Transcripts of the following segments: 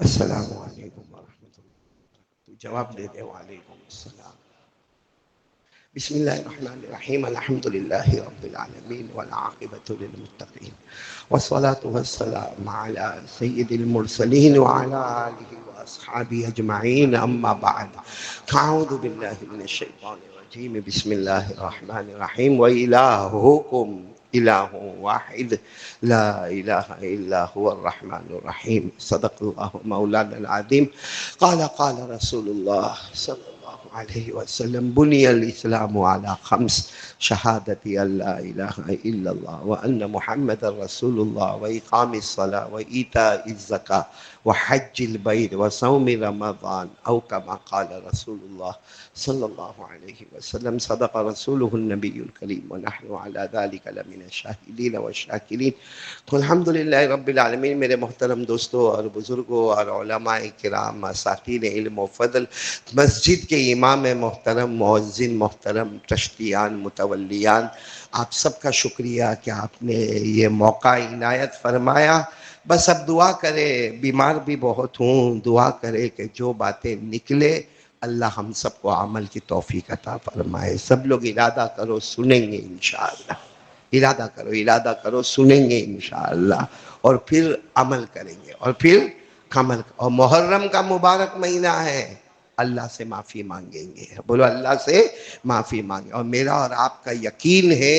السلام علیکم ورحمۃ اللہ، تو جواب دے دے وعلیکم السلام۔ بسم اللہ الرحمن الرحیم، الحمد للہ رب العالمین والعاقبۃ للمتقین والصلاة والسلام علی سید المرسلین وعلی آلہ واصحابہ اجمعین، اما بعد، اعوذ باللہ من الشیطان الرجیم، بسم اللہ الرحمن الرحیم۔ وإلہکم الہ واحد لا الہ الا هو الرحمن الرحیم، صدق اللہ مولانا العظیم۔ قال رسول اللہ صلی اللہ علیہ وسلم، بنی الاسلام علی خمس، شہادت ان لا الہ الا اللہ وان محمد رسول اللہ واقام الصلاۃ وایتاء الزکاۃ وحج البیت وصوم رمضان، او کما قال رسول اللہ صلی اللہ علیہ وسلم، صدق رسولہ النبی الکریم ونحن علی ذلک لمن الشاہدین والشاکرین۔ تو الحمدللہ رب العالمین۔ میرے محترم دوستوں اور بزرگوں اور علماء کرام، اساتذہ علم و فضل، مسجد کے امام محترم، مؤذن محترم، چشتیان، متولیان، آپ سب کا شکریہ کہ آپ نے یہ موقع عنایت فرمایا۔ بس اب دعا کرے، بیمار بھی بہت ہوں، دعا کرے کہ جو باتیں نکلے اللہ ہم سب کو عمل کی توفیق عطا فرمائے۔ سب لوگ ارادہ کرو، سنیں گے انشاءاللہ، ارادہ کرو سنیں گے انشاءاللہ، اور پھر عمل کریں گے، اور محرم کا مبارک مہینہ ہے، اللہ سے معافی مانگیں گے، بولو اللہ سے معافی مانگیں۔ اور میرا اور آپ کا یقین ہے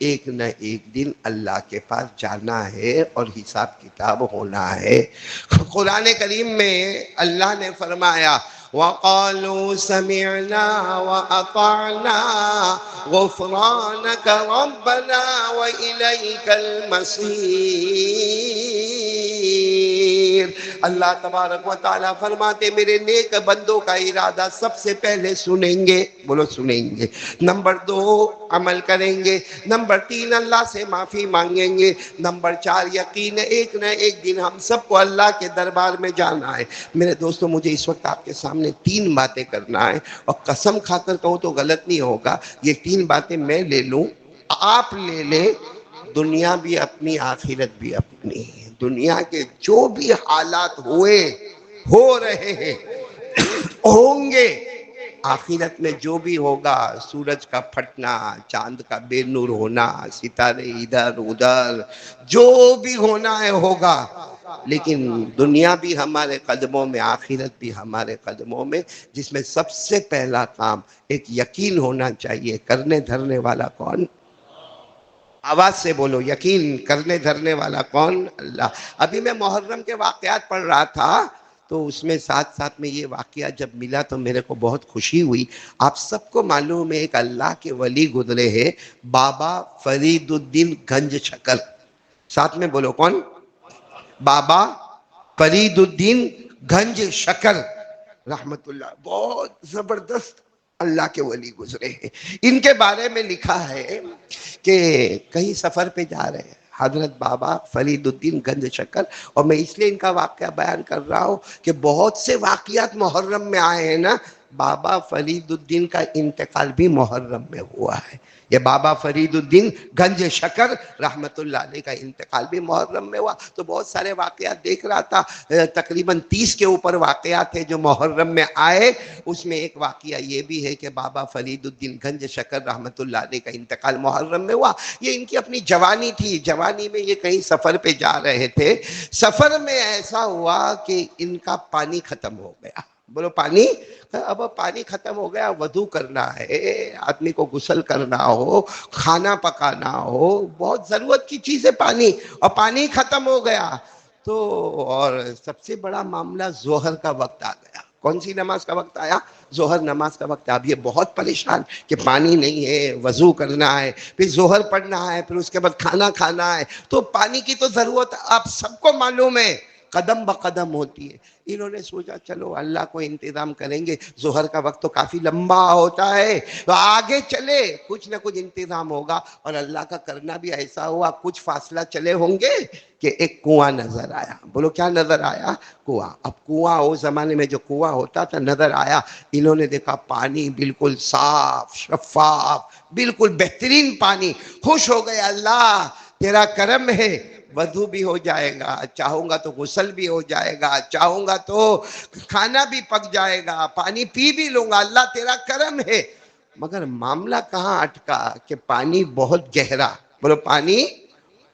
ایک نہ ایک دن اللہ کے پاس جانا ہے اور حساب کتاب ہونا ہے۔ قرآن کریم میں اللہ نے فرمایا، وَقَالُوا سَمِعْنَا وَأَطَعْنَا غُفْرَانَكَ رَبَّنَا وَإِلَيْكَ الْمَصِيرُ۔ اللہ تبارک و تعالیٰ فرماتے میرے نیک بندوں کا ارادہ سب سے پہلے سنیں گے، بولو سنیں گے، نمبر 2 عمل کریں گے، نمبر 3 اللہ سے معافی مانگیں گے، نمبر 4 یقین ایک نہ ایک دن ہم سب کو اللہ کے دربار میں جانا ہے۔ میرے دوستوں، مجھے اس وقت آپ کے سامنے 3 باتیں کرنا ہے، اور قسم کھا کر کہوں تو غلط نہیں ہوگا، یہ 3 باتیں میں لے لوں، آپ لے لیں، دنیا بھی اپنی آخرت بھی اپنی۔ دنیا کے جو بھی حالات ہوئے، ہو رہے ہیں، ہوں گے، آخرت میں جو بھی ہوگا، سورج کا پھٹنا، چاند کا بے نور ہونا، ستارے ادھر ادھر، جو بھی ہونا ہے ہوگا، لیکن دنیا بھی ہمارے قدموں میں، آخرت بھی ہمارے قدموں میں، جس میں سب سے پہلا کام ایک یقین ہونا چاہیے۔ کرنے دھرنے والا کون؟ آواز سے بولو، یقین کرنے دھرنے والا کون؟ اللہ۔ ابھی میں محرم کے واقعات پڑھ رہا تھا، تو اس میں ساتھ ساتھ میں یہ واقعہ جب ملا تو میرے کو بہت خوشی ہوئی۔ آپ سب کو معلوم ہے ایک اللہ کے ولی گزرے ہیں، بابا فرید الدین گنج شکر، ساتھ میں بولو کون؟ بابا فرید الدین گنج شکر رحمت اللہ، بہت زبردست اللہ کے ولی گزرے ہیں۔ ان کے بارے میں لکھا ہے کہ کہیں سفر پہ جا رہے ہیں حضرت بابا فرید الدین گنج شکر، اور میں اس لیے ان کا واقعہ بیان کر رہا ہوں کہ بہت سے واقعات محرم میں آئے ہیں نا، بابا فرید الدین کا انتقال بھی محرم میں ہوا ہے۔ یہ بابا فرید الدین گنج شکر رحمت اللہ علیہ کا انتقال بھی محرم میں ہوا، تو بہت سارے واقعات دیکھ رہا تھا، تقریباً 30 کے اوپر واقعات ہیں جو محرم میں آئے۔ اس میں ایک واقعہ یہ بھی ہے کہ بابا فرید الدین گنج شکر رحمت اللہ علیہ کا انتقال محرم میں ہوا۔ یہ ان کی اپنی جوانی تھی، جوانی میں یہ کہیں سفر پہ جا رہے تھے، سفر میں ایسا ہوا کہ ان کا پانی ختم ہو گیا، بولو پانی۔ اب پانی ختم ہو گیا، وضو کرنا ہے، آدمی کو غسل کرنا ہو، کھانا پکانا ہو، بہت ضرورت کی چیز ہے پانی، اور پانی ختم ہو گیا تو، اور سب سے بڑا معاملہ ظہر کا وقت آ گیا۔ کون سی نماز کا وقت آیا؟ ظہر نماز کا وقت۔ اب یہ بہت پریشان کہ پانی نہیں ہے، وضو کرنا ہے، پھر ظہر پڑھنا ہے، پھر اس کے بعد کھانا کھانا ہے، تو پانی کی تو ضرورت آپ سب کو معلوم ہے، قدم بقدم ہوتی ہے۔ انہوں نے سوچا چلو اللہ کو انتظام کریں گے، ظہر کا وقت تو کافی لمبا ہوتا ہے، تو آگے چلے کچھ نہ کچھ انتظام ہوگا۔ اور اللہ کا کرنا بھی ایسا ہوا، کچھ فاصلہ چلے ہوں گے کہ ایک کنواں نظر آیا، بولو کیا نظر آیا؟ کنواں۔ اب کنواں اس زمانے میں جو کنواں ہوتا تھا نظر آیا، انہوں نے دیکھا پانی بالکل صاف شفاف، بالکل بہترین پانی، خوش ہو گئے، اللہ تیرا کرم ہے، وضو بھی ہو جائے گا، چاہوں گا تو غسل بھی ہو جائے گا، چاہوں گا تو کھانا بھی پک جائے گا، پانی پی بھی لوں گا، اللہ تیرا کرم ہے۔ مگر معاملہ کہاں اٹکا کہ پانی بہت گہرا، بولو پانی،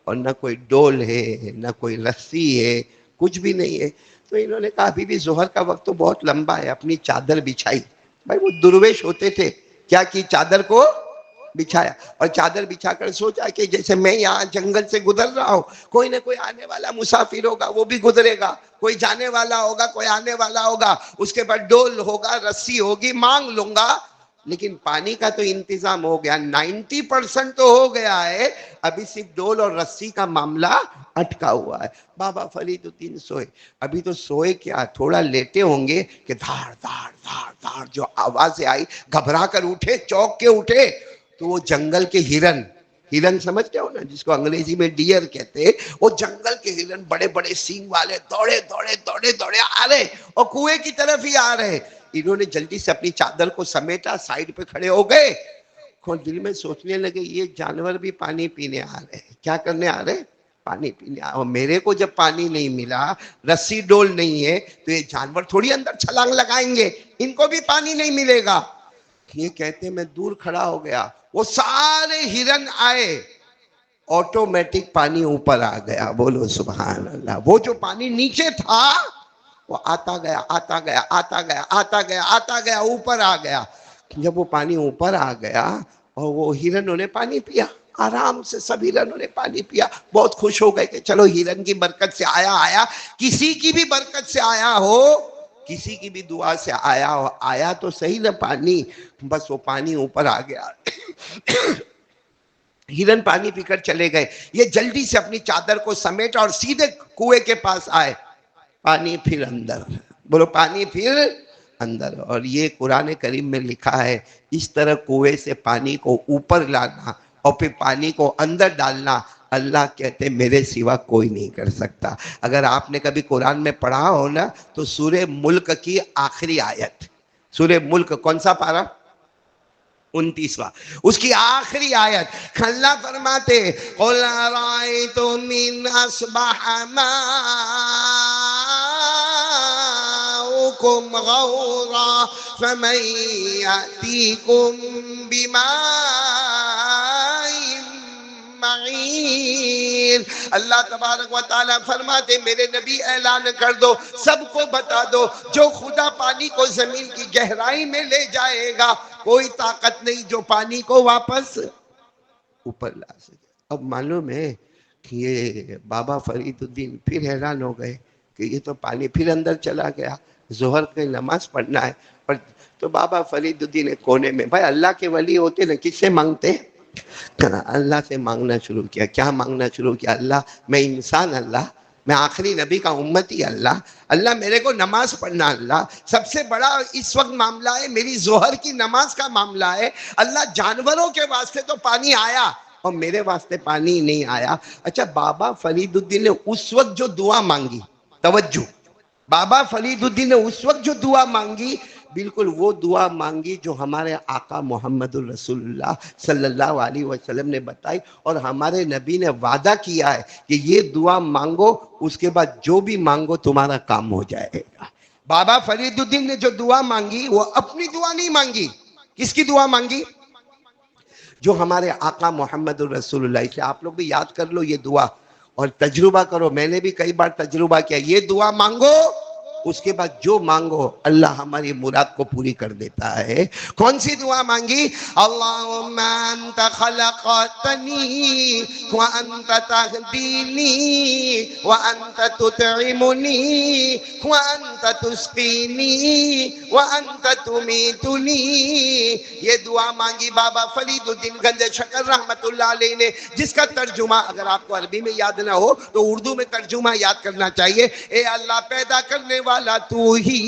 اور نہ کوئی ڈول ہے نہ کوئی رسی ہے، کچھ بھی نہیں ہے۔ تو انہوں نے کہا ابھی بھی ظہر کا وقت تو بہت لمبا ہے، اپنی چادر بچھائی۔ بھائی وہ درویش ہوتے تھے، کیا کی چادر کو بچھایا، اور چادر بچھا کر سوچا کہ جیسے میں یہاں جنگل سے گزر رہا ہوں، کوئی نہ کوئی آنے والا مسافر ہوگا، وہ بھی گزرے گا، کوئی جانے والا ہوگا، کوئی آنے والا ہوگا، اس کے بعد ڈول ہوگا، رسی ہوگی، مانگ لوں گا۔ لیکن پانی کا تو انتظام ہو گیا، 90% تو ہو گیا ہے، ابھی صرف ڈول اور رسی کا معاملہ اٹکا ہوا ہے۔ بابا فرید الدین سوئے، ابھی تو سوئے کیا، تھوڑا لیٹے ہوں گے کہ دھاڑ دھاڑ دھاڑ دھاڑ جو آوازیں آئی، گھبرا کر اٹھے، چوک کے اٹھے، تو وہ جنگل کے ہرن، ہرن سمجھتے ہو نا جس کو انگریزی میں ڈیئر کہتے ہیں، وہ جنگل کے ہرن بڑے بڑے سینگ والے دوڑے دوڑے دوڑے دوڑے آ رہے اور کنویں کی طرف ہی آ رہے۔ انہوں نے جلدی سے اپنی چادر کو سمیٹا، سائیڈ پہ کھڑے ہو گئے، اور دل میں سوچنے لگے یہ جانور بھی پانی پینے آ رہے ہیں۔ کیا کرنے آ رہے؟ پانی پینے آ رہے، اور میرے کو جب پانی نہیں ملا، رسی ڈول نہیں ہے، تو یہ جانور تھوڑی اندر چھلانگ لگائیں گے، ان کو بھی پانی نہیں ملے گا۔ یہ کہتے میں دور کھڑا ہو گیا، وہ سارے ہرن آئے، آٹومیٹک پانی اوپر آ گیا، بولو سبحان اللہ۔ وہ جو پانی نیچے تھا وہ آتا گیا آتا گیا آتا گیا آتا گیا آتا گیا، اوپر آ گیا۔ جب وہ پانی اوپر آ گیا اور وہ ہرنوں نے پانی پیا، آرام سے سب ہرنوں نے پانی پیا، بہت خوش ہو گئے کہ چلو ہرن کی برکت سے آیا آیا، کسی کی بھی برکت سے آیا ہو، کسی کی بھی دعا سے آیا ہو، آیا تو صحیح نہ پانی۔ بس وہ پانی اوپر آ گیا، ہرن پانی پی کر چلے گئے۔ یہ جلدی سے اپنی چادر کو سمیٹا اور سیدھے کنویں کے پاس آئے، پانی پھر اندر، بولو پانی پھر اندر۔ اور یہ قرآن کریم میں لکھا ہے، اس طرح کنویں سے پانی کو اوپر لانا اور پھر پانی کو اندر ڈالنا، اللہ کہتے میرے سوا کوئی نہیں کر سکتا۔ اگر آپ نے کبھی قرآن میں پڑھا ہو نا، تو سورہ ملک کی آخری آیت، سورہ ملک کون سا پارہ؟ 29واں، اس کی آخری آیت اللہ فرماتے قُلْ أَرَأَيْتُمْ إِنْ أَصْبَحَ مَاؤُكُمْ غَوْرًا فَمَنْ يَأْتِيكُمْ بِمَاءٍ معین۔ اللہ تبارک و تعالیٰ فرماتے میرے نبی اعلان کر دو، سب کو بتا دو، جو خدا پانی کو زمین کی گہرائی میں لے جائے گا، کوئی طاقت نہیں جو پانی کو واپس اوپر لا سکے۔ اب معلوم ہے کہ یہ بابا فرید الدین پھر حیران ہو گئے کہ یہ تو پانی پھر اندر چلا گیا، ظہر کی نماز پڑھنا ہے۔ تو بابا فرید الدین کونے میں، بھائی اللہ کے ولی ہوتے نا کس سے مانگتے؟ اللہ سے مانگنا شروع کیا۔ کیا مانگنا شروع کیا؟ اللہ میں انسان، اللہ میں آخری نبی کا امتی، اللہ اللہ میرے کو نماز پڑھنا، اللہ سب سے بڑا اس وقت معاملہ ہے میری ظہر کی نماز کا معاملہ ہے، اللہ جانوروں کے واسطے تو پانی آیا اور میرے واسطے پانی نہیں آیا۔ اچھا بابا فرید الدین نے اس وقت جو دعا مانگی، توجہ، بابا فرید الدین نے اس وقت جو دعا مانگی، بالکل وہ دعا مانگی جو ہمارے آقا محمد الرسول اللہ صلی اللہ علیہ وسلم نے بتائی، اور ہمارے نبی نے وعدہ کیا ہے کہ یہ دعا مانگو، اس کے بعد جو بھی مانگو تمہارا کام ہو جائے گا۔ بابا فرید الدین نے جو دعا مانگی وہ اپنی دعا نہیں مانگی، کس کی دعا مانگی؟ جو ہمارے آقا محمد الرسول اللہ، اسے آپ لوگ بھی یاد کر لو یہ دعا اور تجربہ کرو، میں نے بھی کئی بار تجربہ کیا، یہ دعا مانگو، اس کے بعد جو مانگو اللہ ہماری مراد کو پوری کر دیتا ہے۔ کون سی دعا مانگی؟ اللہم انت خلقتنی وانت تہدینی وانت تطعمنی وانت تسقینی وانت تمیتنی۔ یہ دعا مانگی بابا فرید الدین گنج شکر رحمت اللہ علیہ نے، جس کا ترجمہ اگر آپ کو عربی میں یاد نہ ہو تو اردو میں ترجمہ یاد کرنا چاہیے۔ اے اللہ پیدا کرنے والا تو ہی،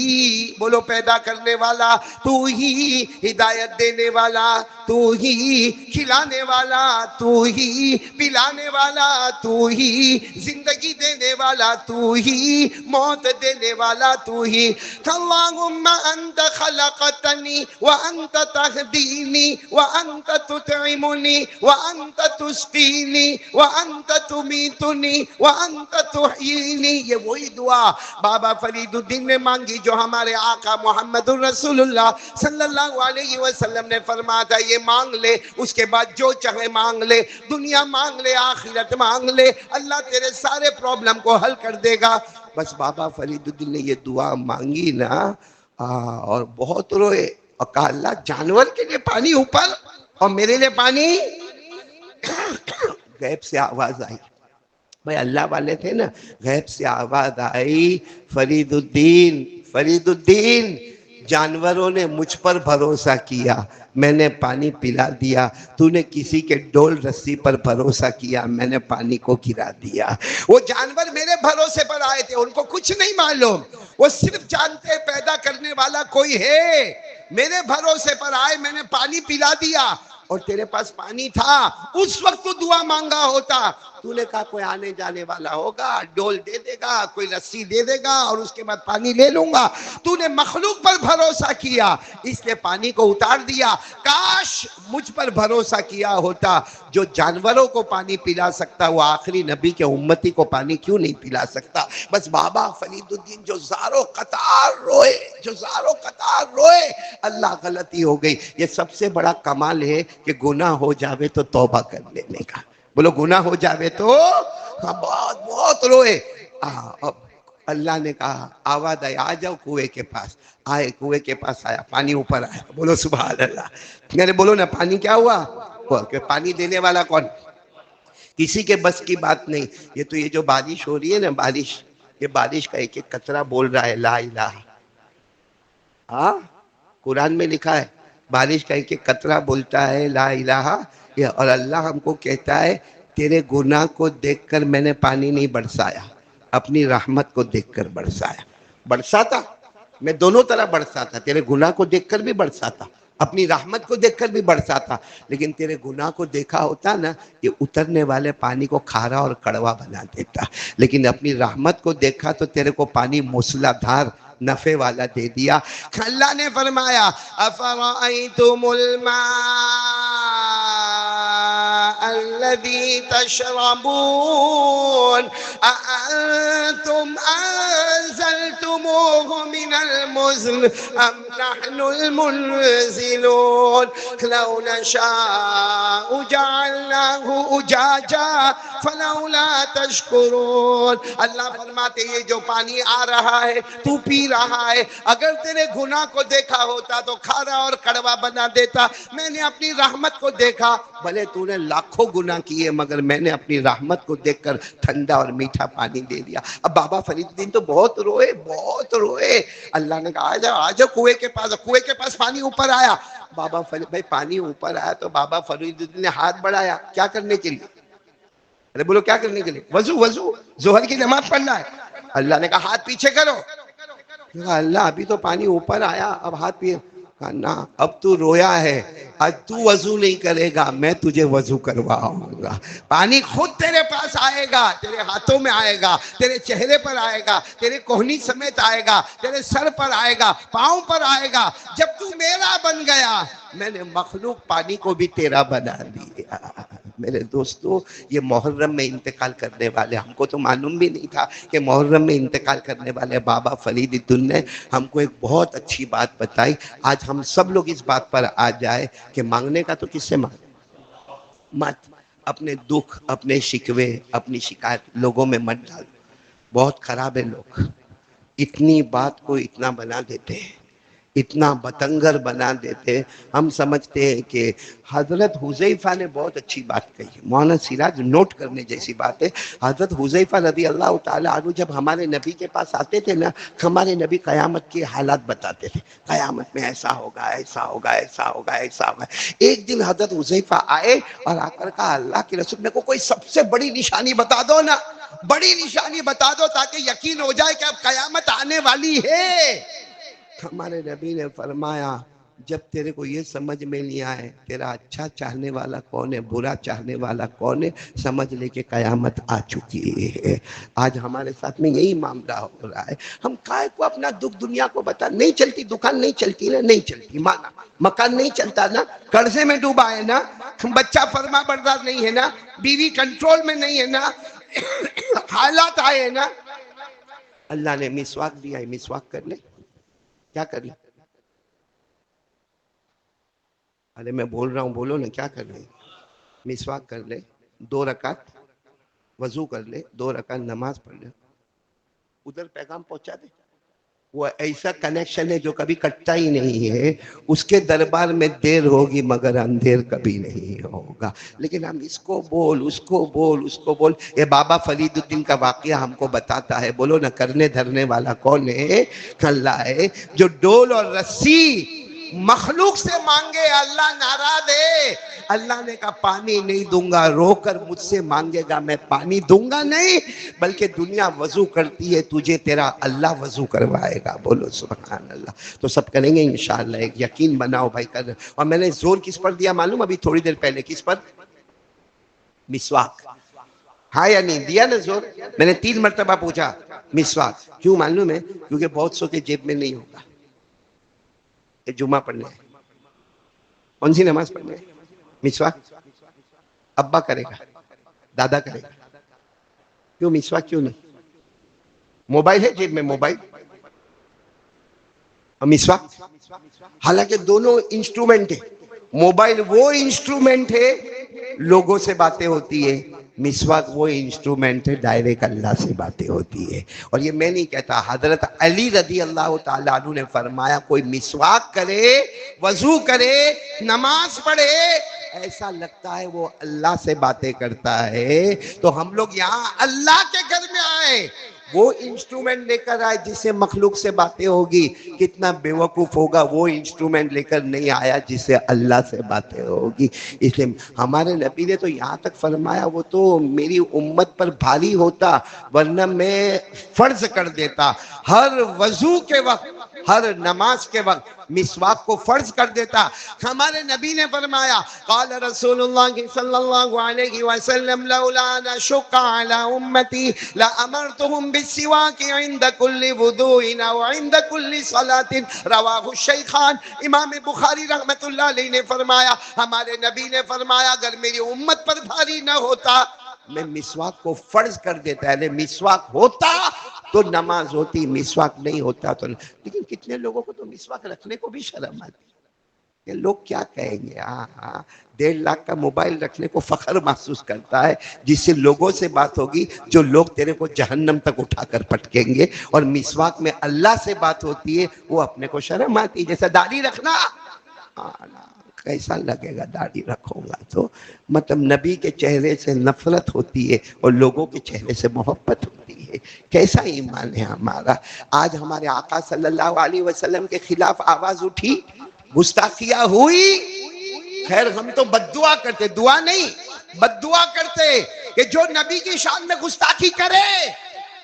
بولو پیدا کرنے والا تو ہی، ہدایت دینے والا تو ہی، کھلانے والا تو ہی، پلانے والا تو ہی، زندگی دینے والا تو ہی، موت دینے والا تو ہی۔ اللہم انت خلقتنی وانت تہدینی وانت تطعمنی وانت تسقینی وانت تمیتنی وانت تحیینی۔ یہ وہی دعا بابا فرید الدین نے مانگی جو ہمارے آقا محمد الرسول اللہ صلی اللہ علیہ وسلم نے فرمایا تھا یہ مانگ لے، اس کے بعد جو چاہے مانگ لے، دنیا مانگ لے، آخرت مانگ لے، اللہ تیرے سارے پرابلم کو حل کر دے گا۔ بس بابا فرید الدین نے یہ دعا مانگی نا اور بہت روئے اور کہا اللہ جانور کے لیے پانی اوپر اور میرے لیے پانی۔ غیب سے آواز آئی، بھائی اللہ والے تھے نا، غیب سے آواز آئی فرید الدین، فرید الدین جانوروں نے مجھ پر بھروسہ کیا، میں نے پانی پلا دیا، تو نے کسی کے ڈول رسی پر بھروسہ کیا، میں نے پانی کو گرا دیا۔ وہ جانور میرے بھروسے پر آئے تھے، ان کو کچھ نہیں معلوم، وہ صرف جانتے پیدا کرنے والا کوئی ہے۔ میرے بھروسے پر آئے، میں نے پانی پلا دیا اور تیرے پاس پانی تھا، اس وقت تو دعا مانگا ہوتا۔ تو نے کہا کوئی آنے جانے والا ہوگا، ڈول دے دے گا، کوئی رسی دے دے گا اور اس کے بعد پانی لے لوں گا۔ تو نے مخلوق پر بھروسہ کیا، اس لیے پانی کو اتار دیا۔ کاش مجھ پر بھروسہ کیا ہوتا، جو جانوروں کو پانی پلا سکتا وہ آخری نبی کے امتی کو پانی کیوں نہیں پلا سکتا؟ بس بابا فرید الدین جو زاروں قطار روئے، جو زاروں قطار روئے، اللہ غلطی ہو گئی۔ یہ سب سے بڑا کمال ہے کہ گناہ ہو جاوے تو توبہ کر لینے کا۔ بولو گناہ ہو جاوے تو بہت بہت روئے۔ اب اللہ نے کہا آواز آئی آ جاؤ کنویں کے پاس، آئے کنویں کے پاس آیا، پانی اوپر آیا، بولو سبحان اللہ۔ میرے بولو نا پانی کیا ہوا؟ کہ پانی دینے والا کون؟ کسی کے بس کی بات نہیں۔ یہ تو یہ جو بارش ہو رہی ہے نا، بارش، یہ بارش کا ایک ایک قطرہ بول رہا ہے لا الہ۔ ہاں قرآن میں لکھا ہے بارش کا ایک ایک قطرہ بولتا ہے لا الہ، اور اللہ ہم کو کہتا ہے تیرے گناہ کو دیکھ کر میں نے پانی نہیں برسایا، اپنی رحمت کو دیکھ کر برسایا۔ برساتا میں دونوں طرح برساتا، تیرے گناہ کو دیکھ کر بھی برساتا، اپنی رحمت کو دیکھ کر بھی برساتا، لیکن تیرے گناہ کو دیکھا ہوتا نا، یہ اترنے والے پانی کو کھارا اور کڑوا بنا دیتا، لیکن اپنی رحمت کو دیکھا تو تیرے کو پانی موسلا دھار نفع والا دے دیا۔ اللہ نے فرمایا افرأیتم الماء الذی تشربون اانتم انزلتموه من المزن ام نحن المنزلون لو نشاء جعلناه اجاجا فلولا تشکرون۔ اللہ فرماتے یہ جو پانی آ رہا ہے تو پی رہا ہے، اگر تیرے گناہ کو دیکھا ہوتا تو کھارا اور کڑوا بنا دیتا۔ میں نے اپنی رحمت کو دیکھا، بھلے تو نے لاکھوں گناہ کیے مگر میں نے اپنی رحمت کو دیکھ کر ٹھنڈا اور میٹھا پانی دے دیا۔ اب بابا فرید الدین تو بہت روئے، بہت روئے۔ اللہ نے کہا آ جاؤ کنویں کے پاس۔ کنویں کے پاس پانی اوپر آیا، بابا فرید بھائی پانی اوپر آیا تو بابا فرید الدین نے ہاتھ بڑھایا، کیا کرنے کے لیے؟ ارے بولو کیا کرنے کے لیے؟ وضو ظہر کی نماز پڑھنا ہے۔ اللہ نے کہا ہاتھ پیچھے کرو۔ اللہ ابھی تو پانی اوپر آیا، اب ہاتھ پیے؟ کہا نا اب تو رویا ہے، آج تو وضو نہیں کرے گا، میں تجھے وضو کرواؤں گا۔ پانی خود تیرے پاس آئے گا، تیرے ہاتھوں میں آئے گا، تیرے چہرے پر آئے گا، تیرے کوہنی سمیت آئے گا، تیرے سر پر آئے گا، پاؤں پر آئے گا۔ جب تو میرا بن گیا میں نے مخلوق پانی کو بھی تیرا بنا دیا۔ میرے دوستو یہ محرم میں انتقال کرنے والے، ہم کو تو معلوم بھی نہیں تھا کہ محرم میں انتقال کرنے والے بابا فرید الدین نے ہم کو ایک بہت اچھی بات بتائی۔ آج ہم سب لوگ اس بات پر آ جائے کہ مانگنے کا تو کس سے مانگے؟ مت اپنے دکھ، اپنے شکوے، اپنی شکایت لوگوں میں مت ڈال۔ بہت خراب ہے لوگ، اتنی بات کو اتنا بنا دیتے ہیں اتنا بتنگر بنا دیتے. ہم سمجھتے ہیں کہ حضرت حذیفہ نے بہت اچھی بات کہی. مولانا سراج نوٹ کرنے جیسی بات ہے. حضرت حذیفہ رضی اللہ تعالیٰ عنہ جب ہمارے نبی کے پاس آتے تھے نا، ہمارے نبی قیامت کے حالات بتاتے تھے. قیامت میں ایسا ہوگا، ایسا ہوگا، ایسا ہوگا، ایسا ہوگا. ایک دن حضرت حذیفہ آئے اور آ کر کہا اللہ کے رسول میرے کو کوئی سب سے بڑی نشانی بتا دو نا، بڑی نشانی بتا دو تاکہ یقین ہو جائے کہ اب قیامت آنے والی ہے. ہمارے نبی نے فرمایا جب تیرے کو یہ سمجھ میں نہیں آئے تیرا اچھا چاہنے والا کون ہے، برا چاہنے والا کون ہے، سمجھ لے کہ قیامت آ چکی ہے. آج ہمارے ساتھ میں یہی معاملہ ہو رہا ہے. ہم کائے کو اپنا دکھ دنیا کو بتا، نہیں چلتی دکان، نہیں چلتی نا، نہیں چلتی مانا، مکان نہیں چلتا نا، قرضے میں ڈوبا ہے نا، بچہ فرما بردار نہیں ہے نا، بیوی کنٹرول میں نہیں ہے نا، حالات آئے نا. اللہ نے مسواک دیا ہے، مسواک کر لے. کیا کر لیں؟ ارے میں بول رہا ہوں، بولو نا، کیا کر لیں؟ مسواک کر لے، 2 رکعت وضو کر لے، 2 رکعت نماز پڑھ لے. ادھر پیغام پہنچا دے. وہ ایسا کنیکشن ہے جو کبھی کٹتا ہی نہیں ہے. اس کے دربار میں دیر ہوگی مگر اندھیر کبھی نہیں ہوگا. لیکن ہم اس کو بول، اس کو بول، اس کو بول. یہ بابا فرید الدین کا واقعہ ہم کو بتاتا ہے. بولو نا، کرنے دھرنے والا کون ہے؟ اللہ ہے. جو ڈول اور رسی مخلوق سے مانگے اللہ ناراض ہے. اللہ نے کہا پانی نہیں دوں گا، رو کر مجھ سے مانگے گا میں پانی دوں گا نہیں، بلکہ دنیا وضو کرتی ہے تجھے تیرا اللہ وضو کروائے گا. بولو سبحان اللہ. تو سب کریں گے انشاءاللہ. ایک یقین بناؤ بھائی کر. اور میں نے زور کس پر دیا معلوم؟ ابھی تھوڑی دیر پہلے کس پر؟ مسواک. ہاں یا نہیں دیا نا زور؟ میں نے 3 مرتبہ پوچھا مسواک. کیوں معلوم ہے؟ کیونکہ بہت سو کے جیب میں نہیں ہوگا. جمعہ پڑھنے ہے، کون سی نماز پڑھنے ہے؟ مسواک ابا کرے گا، دادا کرے گا. کیوں مسواک کیوں نہیں؟ موبائل ہے جیب میں، موبائل اور مسواک، حالانکہ دونوں انسٹرومنٹ ہے. موبائل وہ انسٹرومنٹ ہے لوگوں سے باتیں ہوتی ہے، مسواک وہ انسٹرومنٹ ہے ڈائریکٹ اللہ سے باتیں ہوتی ہے. اور یہ میں نہیں کہتا، حضرت علی رضی اللہ تعالیٰ عنہ نے فرمایا کوئی مسواک کرے، وضو کرے، نماز پڑھے، ایسا لگتا ہے وہ اللہ سے باتیں کرتا ہے. تو ہم لوگ یہاں اللہ کے گھر میں آئے، وہ انسٹرومنٹ لے کر آئے جس سے مخلوق سے باتیں ہوگی. کتنا بے وقوف ہوگا وہ انسٹرومنٹ لے کر نہیں آیا جس سے اللہ سے باتیں ہوگی. اس لیے ہمارے نبی نے تو یہاں تک فرمایا وہ تو میری امت پر بھاری ہوتا ورنہ میں فرض کر دیتا، ہر وضو کے وقت، ہر نماز کے وقت مسواک کو فرض کر دیتا. ہمارے نبی نے فرمایا قال رسول اللہ صلی اللہ علیہ وسلم لولا ان اشق علی امتی لامرتهم بالسواک عند كل وضوء او عند كل صلاة. رواہ الشیخان. امام بخاری رحمت اللہ علیہ نے فرمایا، ہمارے نبی نے فرمایا اگر میری امت پر بھاری نہ ہوتا میں مسواک کو فرض کر دیتا. یعنی مسواک ہوتا تو نماز ہوتی، مسواک نہیں ہوتا تو. لیکن کتنے لوگوں کو تو مسواک رکھنے کو بھی شرم آتی ہے. یہ لوگ کیا کہیں گے؟ 1.5 لاکھ کا موبائل رکھنے کو فخر محسوس کرتا ہے جس سے لوگوں سے بات ہوگی جو لوگ تیرے کو جہنم تک اٹھا کر پٹکیں گے. اور مسواک میں اللہ سے بات ہوتی ہے، وہ اپنے کو شرم آتی ہے. جیسا داڑھی رکھنا، کیسا لگے گا داڑھی رکھوں گا تو؟ مطلب نبی کے چہرے سے نفرت ہوتی ہے اور لوگوں کے چہرے سے محبت ہوتی ہے. کیسا ایمان ہے ہمارا؟ آج ہمارے آقا صلی اللہ علیہ وسلم کے خلاف آواز اٹھی، گستاخیاں ہوئی. خیر ہم تو بد دعا کرتے، دعا نہیں بد دعا کرتے کہ جو نبی کی شان میں گستاخی کرے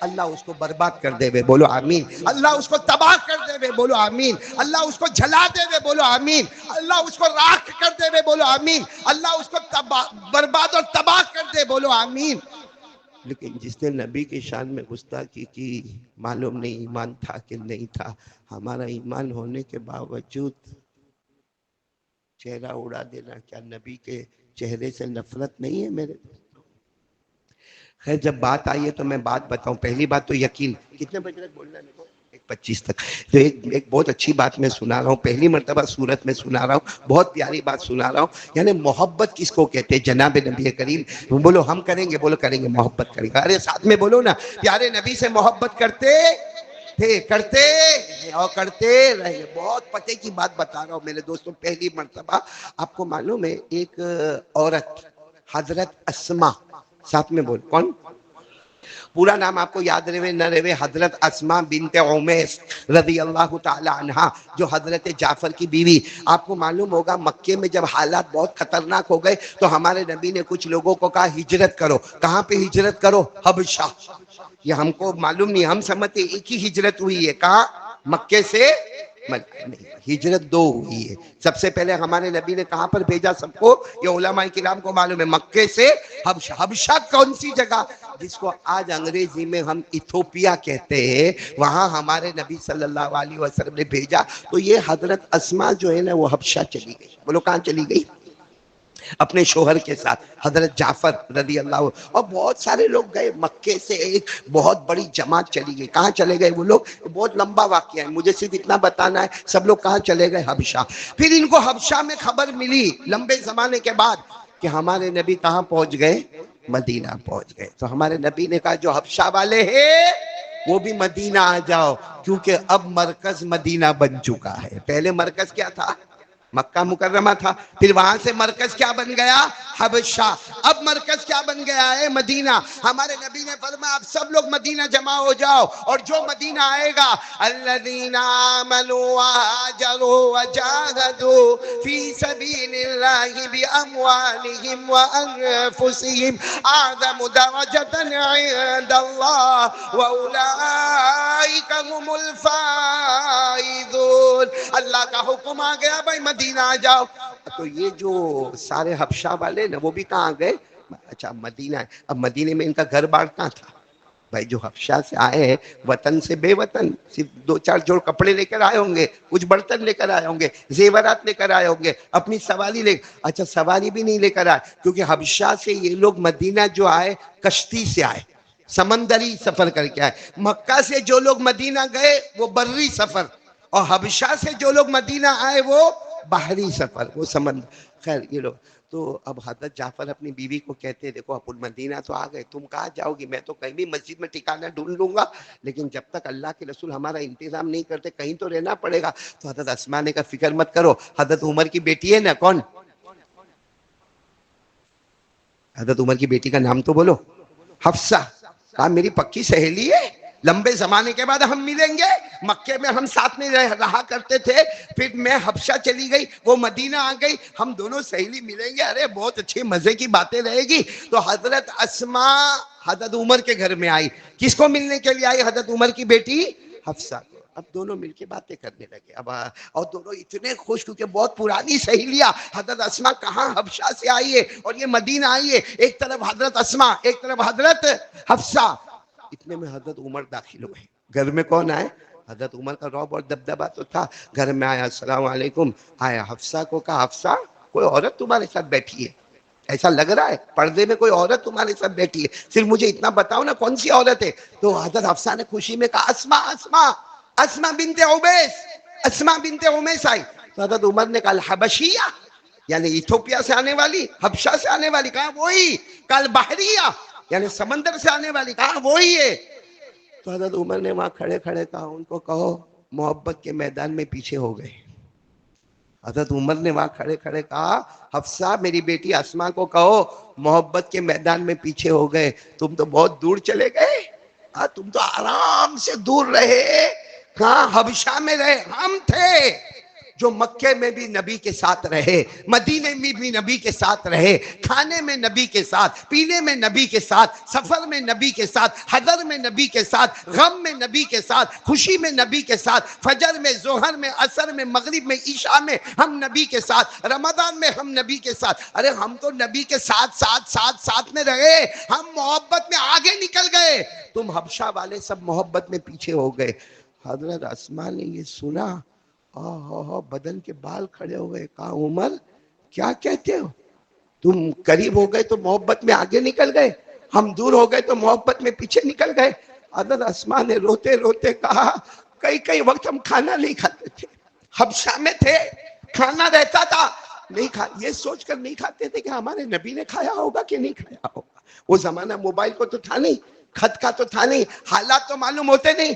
اللہ اس کو برباد کر دے. بولو آمین. اللہ اس کو تباہ کر دے. بولو آمین. اللہ اس کو جلا دے. بولو آمین. اللہ اس کو راکھ کر دے. بولو آمین. اللہ اس کو برباد اور تباہ کر دے. بولو آمین. لیکن جس نے نبی کی شان میں گستاخی کی، معلوم نہیں ایمان تھا کہ نہیں تھا. ہمارا ایمان ہونے کے باوجود چہرہ اڑا دینا، کیا نبی کے چہرے سے نفرت نہیں ہے میرے؟ خیر جب بات آئی ہے تو میں بات بتاؤں. پہلی بات تو یقین. کتنے بجے تک بولنا ہے میرے کو؟ 1:25 تک. تو ایک بہت اچھی بات میں سنا رہا ہوں، پہلی مرتبہ سورت میں سنا رہا ہوں، بہت پیاری بات سنا رہا ہوں. یعنی محبت کس کو کہتے ہیں؟ جناب نبی کریم. بولو ہم کریں گے، بولو کریں گے، محبت کریں گے. ارے ساتھ میں بولو نا، پیارے نبی سے محبت کرتے تھے، کرتے اور کرتے رہے. بہت پتے کی بات بتا رہا ہوں میرے دوستوں. پہلی مرتبہ آپ کو معلوم ہے ایک عورت حضرت اسما, ساتھ میں بول, کون پورا نام آپ کو یاد رہے نہ رہے, حضرت اسما بنت عمیس رضی اللہ تعالی عنہا, جو حضرت جعفر کی بیوی. آپ کو معلوم ہوگا مکے میں جب حالات بہت خطرناک ہو گئے تو ہمارے نبی نے کچھ لوگوں کو کہا ہجرت کرو. کہاں پہ ہجرت کرو؟ حبشہ. یہ ہم کو معلوم نہیں, ہم سمجھتے ایک ہی ہجرت ہوئی ہے. کہاں؟ مکے سے نہیں, ہجرت دو ہوئی ہے. سب سے پہلے ہمارے نبی نے کہاں پر بھیجا سب کو؟ یہ علماء کرام کو معلوم ہے, مکے سے حبشہ. حبشہ کون سی جگہ؟ جس کو آج انگریزی میں ہم ایتھوپیا کہتے ہیں, وہاں ہمارے نبی صلی اللہ علیہ وسلم نے بھیجا. تو یہ حضرت اسما جو ہے نا وہ حبشہ چلی گئی. بولو کہاں چلی گئی؟ اپنے شوہر کے ساتھ حضرت جعفر رضی اللہ عنہ, اور بہت سارے لوگ گئے. مکے سے ایک بہت بڑی جماعت چلی گئی. کہاں چلے گئے وہ لوگ؟ بہت لمبا واقعہ ہے, مجھے صرف اتنا بتانا ہے. سب لوگ کہاں چلے گئے؟ حبشہ. پھر ان کو حبشہ میں خبر ملی لمبے زمانے کے بعد کہ ہمارے نبی کہاں پہنچ گئے؟ مدینہ پہنچ گئے. تو ہمارے نبی نے کہا جو حبشہ والے ہیں وہ بھی مدینہ آ جاؤ, کیونکہ اب مرکز مدینہ بن چکا ہے. پہلے مرکز کیا تھا؟ مکہ مکرمہ تھا. پھر وہاں سے مرکز کیا بن گیا؟ حبشہ. اب مرکز کیا بن گیا ہے؟ مدینہ. ہمارے نبی نے فرمایا اب سب لوگ مدینہ جمع ہو جاؤ, اور جو مدینہ آئے گا الذین آمنوا وہاجروا وجاہدوا فی سبیل اللہ باموالہم وانفسہم اعظم درجۃ عند اللہ واولئک هم الفائزون. اللہ کا حکم آ گیا بھائی مدینہ آ جاؤ. تو یہ جو سارے حبشہ والے نا وہ بھی کہاں گئے؟ اچھا مدینہ ہے. اب مدینے میں ان کا گھر بار کہاں تھا؟ بھائی جو حبشہ سے آئے ہیں وطن سے بے وطن, صرف 2-4 جوڑ کپڑے لے کر آئے ہوں گے, کچھ برتن لے کر آئے ہوں گے, زیورات لے کر آئے ہوں گے, اپنی سواری لے. اچھا سواری بھی نہیں لے کر آئے, کیونکہ حبشہ سے یہ لوگ مدینہ جو آئے کشتی سے آئے, سمندری سفر کر کے آئے. مکہ سے جو لوگ مدینہ گئے وہ بری سفر, اور حبشہ سے جو لوگ مدینہ آئے وہ بحری سفر, وہ سمندر. خیر یہ لوگ تو اب حضرت جعفر اپنی بیوی کو کہتے دیکھو اپن مدینہ تو آ گئے, تم کہاں جاؤ گی؟ میں تو کہیں بھی مسجد میں ٹھکانہ ڈھونڈ لوں گا, لیکن جب تک اللہ کے رسول ہمارا انتظام نہیں کرتے کہیں تو رہنا پڑے گا. تو حضرت اسما نے کہا فکر مت کرو, حضرت عمر کی بیٹی ہے نا, کون حضرت عمر کی بیٹی کا نام تو بولو, حفصہ. کہا میری پکی سہیلی ہے, لمبے زمانے کے بعد ہم ملیں گے. مکے میں ہم ساتھ میں رہا کرتے تھے, پھر میں حبشہ چلی گئی, وہ مدینہ آ گئی, ہم دونوں سہیلی ملیں گے. ارے بہت اچھی مزے کی باتیں رہے گی. تو حضرت اسما حضرت عمر کے گھر میں آئی. کس کو ملنے کے لیے آئی؟ حضرت عمر کی بیٹی حفصہ کو. اب دونوں مل کے باتیں کرنے لگے. اب اور دونوں اتنے خوش, کیونکہ بہت پرانی سہیلیاں. حضرت اسما کہاں حبشہ سے آئی ہے اور یہ مدینہ آئی ہے, ایک طرف حضرت اسما ایک طرف حضرت حفصہ. اتنے میں حضرت عمر داخل ہوئے. گھر میں کون آئے؟ حضرت عمر کا رعب اور دبدبہ تو تھا. گھر میں آیا, السلام علیکم. آیا حفصہ کو کہا حفصہ کوئی عورت تمہارے ساتھ بیٹھی ہے, ایسا لگ رہا ہے پردے میں کوئی عورت تمہارے ساتھ بیٹھی ہے, صرف مجھے اتنا بتاؤ نا کون سی عورت ہے. تو حضرت حفصہ نے خوشی میں کہا اسما اسما اسما بنت عمیس, اسما بنت عمیس آئی. تو حضرت عمر نے کہا الحبشیہ, یعنی ایتھوپیا سے آنے والی, حبشہ سے آنے والی. کہا وہی. کہا البحریہ, یعنی سمندر سے آنے والی. کہا وہی ہے. تو حضرت عمر نے وہاں کھڑے کھڑے کہا ان کو کہو محبت کے میدان میں پیچھے ہو گئے. حضرت عمر نے وہاں کھڑے کھڑے کہا حفصہ میری بیٹی اسما کو کہو محبت کے میدان میں پیچھے ہو گئے. تم تو بہت دور چلے گئے, تم تو آرام سے دور رہے. کہاں؟ حبشہ میں رہے. ہم تھے جو مکے میں بھی نبی کے ساتھ رہے, مدینے میں بھی نبی کے ساتھ رہے, کھانے میں نبی کے ساتھ, پینے میں نبی کے ساتھ, سفر میں نبی کے ساتھ, حضر میں نبی کے ساتھ, غم میں نبی کے ساتھ, خوشی میں نبی کے ساتھ, فجر میں, ظہر میں, عصر میں, مغرب میں, عشاء میں ہم نبی کے ساتھ, رمضان میں ہم نبی کے ساتھ. ارے ہم تو نبی کے ساتھ ساتھ ساتھ ساتھ میں رہے, ہم محبت میں آگے نکل گئے. تم حبشہ والے سب محبت میں پیچھے ہو گئے. حضرت اسما نے یہ سنا, بدن کے بال کھڑے ہو گئے. کہا عمر کیا کہتے ہو؟ تم قریب ہو گئے تو محبت میں آگے نکل گئے, ہم دور ہو گئے تو محبت میں پیچھے نکل گئے. حضرت اسما نے روتے روتے کہا کئی وقت ہم کھانا نہیں کھاتے تھے, حبشہ میں تھے, کھانا رہتا تھا نہیں یہ سوچ کر نہیں کھاتے تھے کہ ہمارے نبی نے کھایا ہوگا کہ نہیں کھایا ہوگا. وہ زمانہ موبائل کو تو تھا نہیں, خط کا تو تھا نہیں، حالات تو معلوم ہوتے نہیں.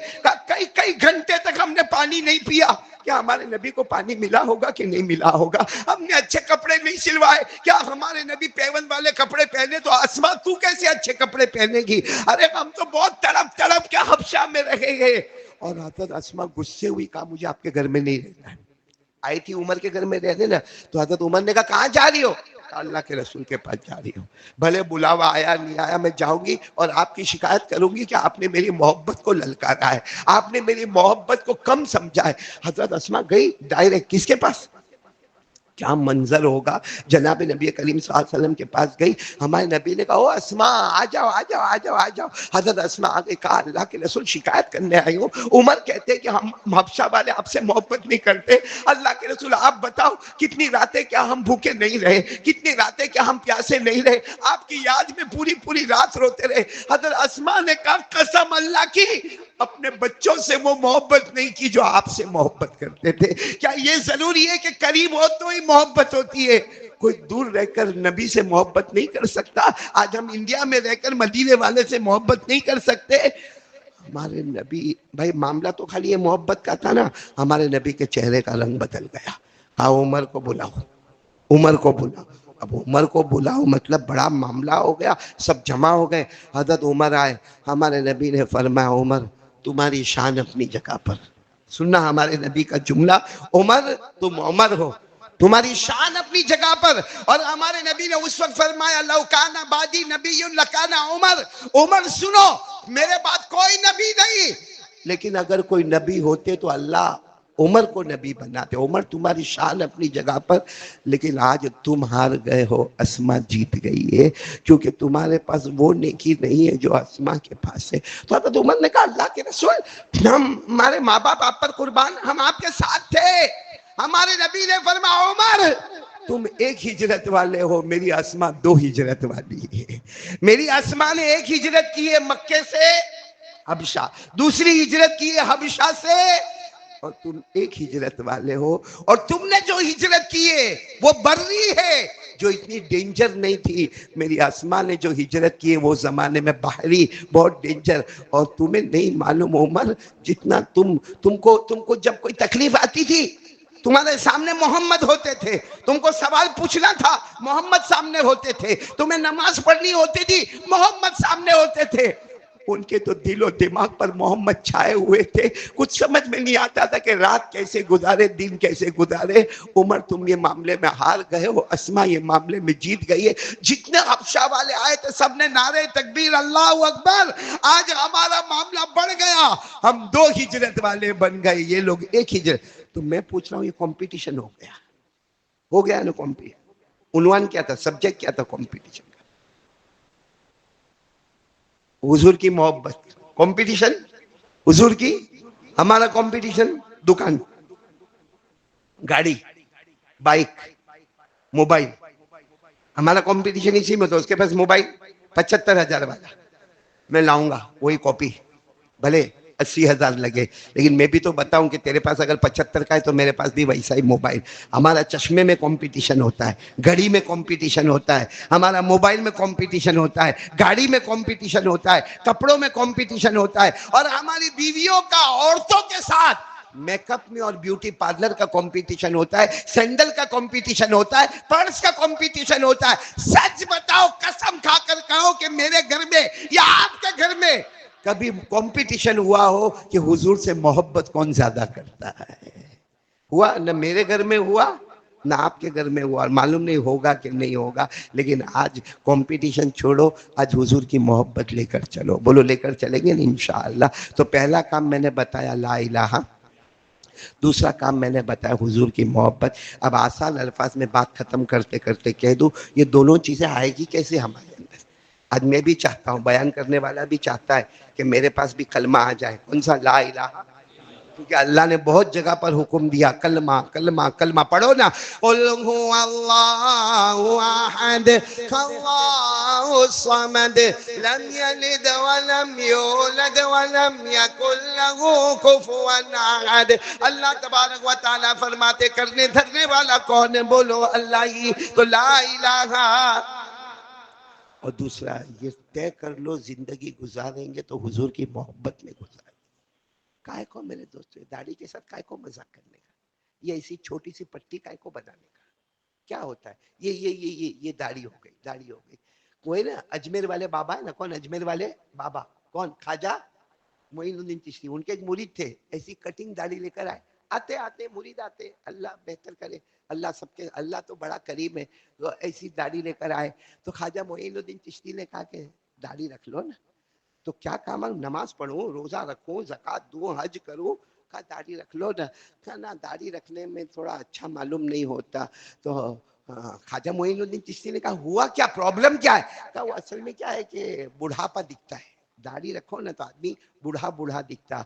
کئی کئی گھنٹے تک ہم نے پانی نہیں پیا. کیا ہمارے نبی کو پانی ملا ہوگا کہ نہیں ملا ہوگا؟ ہم نے اچھے کپڑے نہیں سلوائے. کیا ہمارے نبی پیون والے کپڑے پہنے؟ تو اسما تو کیسے اچھے کپڑے پہنے گی؟ ارے ہم تو بہت تڑپ تڑپ کے حبشہ میں رہے گئے. اور حضرت اسما غصے ہوئی، کہا مجھے آپ کے گھر میں نہیں رہنا ہے. آئی تھی عمر کے گھر میں رہنے نا. تو حضرت عمر نے کہا کہاں جا رہی ہو؟ اللہ کے رسول کے پاس جا رہی ہوں. بھلے بلاوا آیا نہیں آیا میں جاؤں گی اور آپ کی شکایت کروں گی کہ آپ نے میری محبت کو للکارا ہے، آپ نے میری محبت کو کم سمجھا ہے. حضرت اسما گئی ڈائریکٹ کس کے پاس؟ کیا منظر ہوگا. جناب نبی کریم صلی اللہ علیہ وسلم کے پاس گئی. ہمارے نبی نے کہا او اسما آ جاؤ آ جاؤ آ جاؤ آ جاؤ. حضرت اسما آگے کہا اللہ کے رسول شکایت کرنے آئی ہوں. عمر کہتے ہیں کہ ہم حبشہ والے آپ سے محبت نہیں کرتے. اللہ کے رسول آپ بتاؤ کتنی راتیں کیا ہم بھوکے نہیں رہے، کتنی راتیں کیا ہم پیاسے نہیں رہے، آپ کی یاد میں پوری پوری رات روتے رہے. حضرت اسما نے کہا قسم اللہ کی اپنے بچوں سے وہ محبت نہیں کی جو آپ سے محبت کرتے تھے. کیا یہ ضروری ہے کہ قریب ہو تو ہی محبت ہوتی ہے؟ کوئی دور رہ کر نبی سے محبت نہیں کر سکتا؟ آج ہم انڈیا میں رہ کر مدینے والے سے محبت نہیں کر سکتے؟ ہمارے نبی بھائی معاملہ تو خالی یہ محبت کا تھا نا. ہمارے نبی کے چہرے کا رنگ بدل گیا. عمر کو بلاؤ، عمر کو بلاؤ. اب عمر کو بلاؤ مطلب بڑا معاملہ ہو گیا، سب جمع ہو گئے. حضرت عمر آئے. ہمارے نبی نے فرمایا عمر تمہاری شان اپنی جگہ پر. سننا ہمارے نبی کا جملہ، عمر تم عمر ہو، تمہاری شان اپنی جگہ پر. اور ہمارے نبی نے اس وقت فرمایا لو کان بعدی نبی لکان عمر. عمر سنو میرے بعد کوئی نبی نہیں، لیکن اگر کوئی نبی ہوتے تو اللہ عمر کو نبی بناتے. عمر تمہاری شان اپنی جگہ پر، لیکن آج تم ہار گئے ہو، اسما جیت گئی ہے، کیونکہ تمہارے پاس وہ نیکی نہیں ہے جو اسما کے پاس ہے. تو حضرت عمر نے کہا اللہ کے رسول ہمارے ماں باپ آپ پر قربان، ہم آپ کے ساتھ تھے. ہمارے نبی نے فرمایا عمر تم ایک ہجرت والے ہو، میری اسما دو ہجرت والی ہے. میری اسما نے ایک ہجرت کی ہے مکے سے حبشہ، دوسری ہجرت کی ہے حبشہ سے، اور تم ایک ہجرت والے ہو. اور تم نے جو ہجرت کی ہے وہ بری ہے، جو اتنی ڈینجر نہیں تھی. میری اسما نے جو ہجرت کی ہے وہ زمانے میں بحری بہت ڈینجر. اور تمہیں نہیں معلوم عمر جتنا تم کو جب کوئی تکلیف آتی تھی تمہارے سامنے محمد ہوتے تھے، تم کو سوال پوچھنا تھا محمد سامنے ہوتے تھے، تمہیں نماز پڑھنی ہوتی تھی محمد سامنے ہوتے تھے. ان کے تو دل و دماغ پر محمد چھائے ہوئے تھے. کچھ سمجھ میں نہیں آتا تھا کہ رات کیسے گزارے دن کیسے گزارے. عمر تم یہ معاملے میں ہار گئے ہو، اسما یہ معاملے میں جیت گئی ہے. جتنے حبشہ والے آئے تھے سب نے نعرے تکبیر اللہ اکبر. آج ہمارا معاملہ بڑھ گیا، ہم دو ہجرت والے بن گئے، یہ لوگ ایک ہجرت. تو میں پوچھ رہا ہوں یہ کمپٹیشن ہو گیا نا کمپٹیشن. عنوان کیا تھا، سبجیکٹ کیا تھا کمپٹیشن کا؟ حضور کی محبت. کمپٹیشن حضور کی، ہمارا کمپٹیشن دکان، گاڑی، بائک، موبائل. ہمارا کمپٹیشن اسی میں تو اس کے پاس موبائل 75,000 والا میں لاؤں گا وہی کاپی، بھلے 80,000 لگے، لیکن میں بھی تو بتاؤں کہ تیرے پاس اگر 75 کا ہے تو میرے پاس بھی ویسا ہی موبائل. ہمارا چشمے میں کمپٹیشن ہوتا ہے، گھڑی میں کمپٹیشن ہوتا ہے، ہمارا موبائل میں کمپٹیشن ہوتا ہے، گاڑی میں کمپٹیشن ہوتا ہے، کپڑوں میں کمپٹیشن ہوتا ہے. اور ہماری بیویوں کا عورتوں کے ساتھ میک اپ میں اور بیوٹی پارلر کا کمپٹیشن ہوتا ہے، سینڈل کا کمپٹیشن ہوتا ہے، پرس کا کمپٹیشن ہوتا ہے. سچ بتاؤ قسم کھا کر کہو کہ میرے گھر میں یا آپ کے گھر میں کبھی کمپٹیشن ہوا ہو کہ حضور سے محبت کون زیادہ کرتا ہے؟ ہوا نہ میرے گھر میں ہوا نہ آپ کے گھر میں ہوا، معلوم نہیں ہوگا کہ نہیں ہوگا. لیکن آج کمپٹیشن چھوڑو، آج حضور کی محبت لے کر چلو. بولو لے کر چلیں گے انشاءاللہ. تو پہلا کام میں نے بتایا لا الہ، دوسرا کام میں نے بتایا حضور کی محبت. اب آسان الفاظ میں بات ختم کرتے کرتے کہہ دوں یہ دونوں چیزیں آئے گی کیسے ہمارے اندر؟ آج میں بھی چاہتا ہوں، بیان کرنے والا بھی چاہتا ہے کہ میرے پاس بھی کلمہ آ جائے. کون سا؟ لا الہ. کیونکہ اللہ نے بہت جگہ پر حکم دیا کلمہ کلمہ کلمہ پڑھو نا. قل هو اللہ احد اللہ الصمد لم یلد ولم یولد ولم یکن له کفوا احد. اللہ تبارک و تعالیٰ فرماتے کرنے دھرنے والا کون ہے؟ بولو اللہ ہی. تو لا الہ اور دوسرا یہ طے کر لو زندگی گزاریں گے تو حضور کی محبت میں گزاریں گے. کائے کو میرے دوستو داڑھی کے ساتھ کائے کو مذاق کرنے کا, یہ ایسی چھوٹی سی پٹی کائے کو بنانے کا, کیا ہوتا ہے؟ یہ داڑھی ہو گئی, داڑھی ہو گئی. کوئی نا اجمیر والے بابا ہے نا, کون اجمیر والے بابا, کون؟ خواجہ معین الدین چشتی. ان کے ایک مرید تھے, ایسی کٹنگ داڑھی لے کر آئے. آتے آتے مرید آتے, اللہ بہتر کرے, اللہ سب کے, اللہ تو بڑا کریم ہے, تو ایسی داڑھی لے کر آئے. تو خواجہ معین الدین چشتی نے کہا کہ داڑھی رکھ لو نا. تو کیا کام ہے؟ نماز پڑھوں, روزہ رکھوں, زکات دوں, حج کروں. کہا داڑھی رکھ لو نا. کہا نا داڑھی رکھنے میں تھوڑا اچھا معلوم نہیں ہوتا. تو خواجہ معین الدین چشتی نے کہا ہوا کیا, پرابلم کیا ہے؟ کہا وہ اصل میں کیا ہے کہ بڑھاپا دکھتا ہے, داڑھی رکھو نا تو آدمی بوڑھا بوڑھا دکھتا.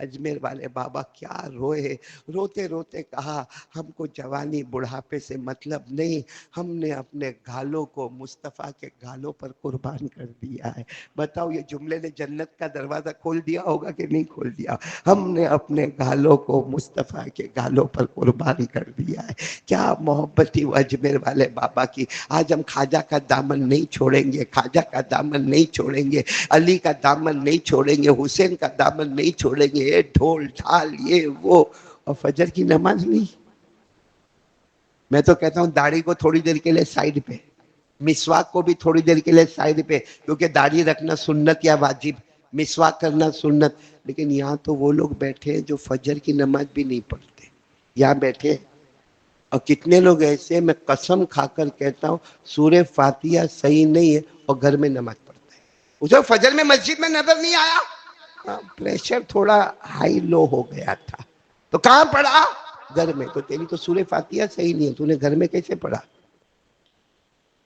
اجمیر والے بابا کیا روئے, روتے روتے کہا ہم کو جوانی بڑھاپے سے مطلب نہیں, ہم نے اپنے گالوں کو مصطفیٰ کے گالوں پر قربان کر دیا ہے. بتاؤ یہ جملے نے جنت کا دروازہ کھول دیا ہوگا کہ نہیں کھول دیا؟ ہم نے اپنے گالوں کو مصطفیٰ کے گالوں پر قربان کر دیا ہے. کیا محبت تھی وہ اجمیر والے بابا کی. آج ہم خواجہ کا دامن نہیں چھوڑیں گے, خواجہ کا دامن نہیں چھوڑیں گے, علی کا دامن نہیں چھوڑیں گے, حسین کا دامن نہیں چھوڑیں گے. یہ ڈھول ڈھال یہ وہ, اور فجر کی نماز نہیں. میں تو کہتا ہوں داڑھی کو تھوڑی دیر کے لیے سائیڈ پہ, مسواک کو بھی تھوڑی دیر کے لیے سائیڈ پہ, کیونکہ داڑھی رکھنا سنت یا واجب, مسواک کرنا سنت. لیکن یہاں تو وہ لوگ بیٹھے ہیں جو فجر کی نماز بھی نہیں پڑھتے, یہاں بیٹھے. اور کتنے لوگ ایسے, میں قسم کھا کر کہتا ہوں سورہ فاتحہ صحیح نہیں ہے اور گھر میں نماز پڑھتا ہے. اسے فجر میں مسجد میں نظر نہیں آیا, پریشر تھوڑا ہائی لو ہو گیا تھا, تو کہاں پڑھا؟ گھر میں. تو تیری تو سورہ فاتحہ صحیح نہیں ہے, تو نے گھر میں کیسے پڑھا؟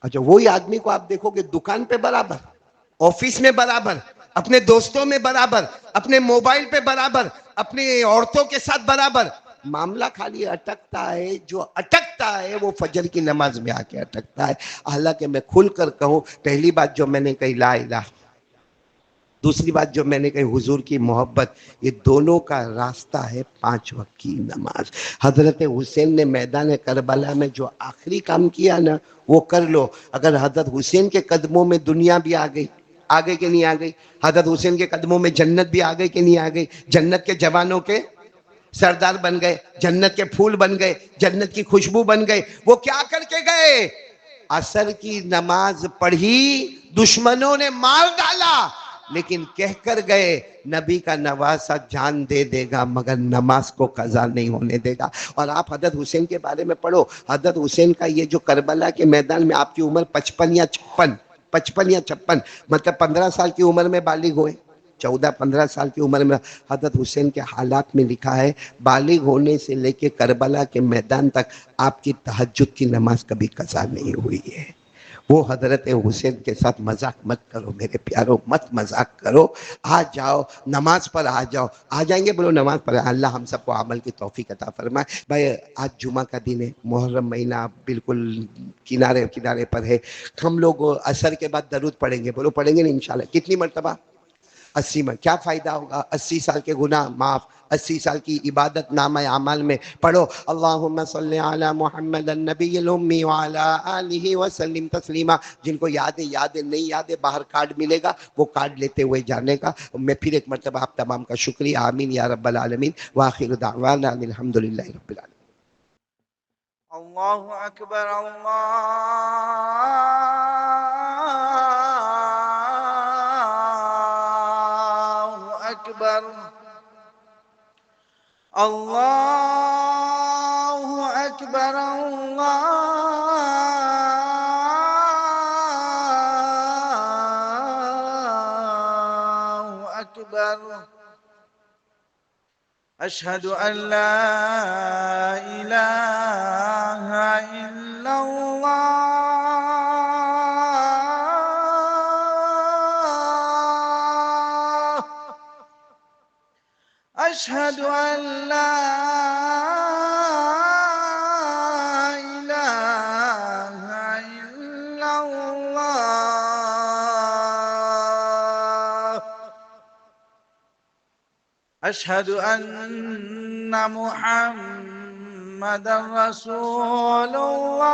اچھا وہی آدمی کو آپ دیکھو گے دکان پہ برابر, آفس میں برابر, اپنے دوستوں میں برابر, اپنے موبائل پہ برابر, اپنی عورتوں کے ساتھ برابر. معاملہ خالی اٹکتا ہے, جو اٹکتا ہے وہ فجر کی نماز میں آ کے اٹکتا ہے. حالانکہ میں کھل کر کہوں, پہلی بات جو میں نے کہی لا الہ, دوسری بات جو میں نے کہی حضور کی محبت, یہ دونوں کا راستہ ہے 5 وقت کی نماز. حضرت حسین نے میدان کربلا میں جو آخری کام کیا نا وہ کر لو. اگر حضرت حسین کے قدموں میں دنیا بھی آ گئی, آگے کہ نہیں آ گئی؟ حضرت حسین کے قدموں میں جنت بھی آ گئی کہ نہیں آ گئی؟ جنت کے جوانوں کے سردار بن گئے, جنت کے پھول بن گئے, جنت کی خوشبو بن گئے. وہ کیا کر کے گئے؟ عصر کی نماز پڑھی, دشمنوں نے مار ڈالا, لیکن کہہ کر گئے نبی کا نواسہ جان دے دے گا مگر نماز کو قضا نہیں ہونے دے گا. اور آپ حضرت حسین کے بارے میں پڑھو, حضرت حسین کا یہ جو کربلا کے میدان میں آپ کی عمر 55 یا 56, مطلب 15 سال کی عمر میں بالغ ہوئے, 14-15 سال کی عمر میں. حضرت حسین کے حالات میں لکھا ہے بالغ ہونے سے لے کے کربلا کے میدان تک آپ کی تہجد کی نماز کبھی قضا نہیں ہوئی ہے. وہ حضرت حسین کے ساتھ مذاق مت کرو میرے پیارو, مت مذاق کرو. آ جاؤ نماز پر آ جاؤ, آ جائیں گے بولو نماز پر. اللہ ہم سب کو عمل کی توفیق عطا فرمائے. بھائی آج جمعہ کا دن ہے, محرم مہینہ بالکل کنارے کنارے پر ہے. ہم لوگ عصر کے بعد درود پڑھیں گے, بولو پڑھیں گے نا انشاءاللہ. کتنی مرتبہ؟ 80 میں. کیا فائدہ ہوگا؟ 80 سال کے گناہ معاف, 80 سال کی عبادت نامہ اعمال میں. پڑھو اللہم صلی علی محمد النبی الامی وعلی آلہ وسلم تسلیما. جن کو یاد ہے یاد ہے, نہیں یاد ہے باہر کارڈ ملے گا, وہ کارڈ لیتے ہوئے جانے کا. میں پھر ایک مرتبہ آپ تمام کا شکریہ. آمین یا رب العالمین. وآخر دعوانا الحمدللہ رب العالمین. اللہ اکبر, اللہ اکبر, اللہ اکبر, اللہ اکبر. اشہد ان لا الہ الا اللہ, اشہد ان لا الہ الا اللہ, اشہد ان محمد رسول اللہ.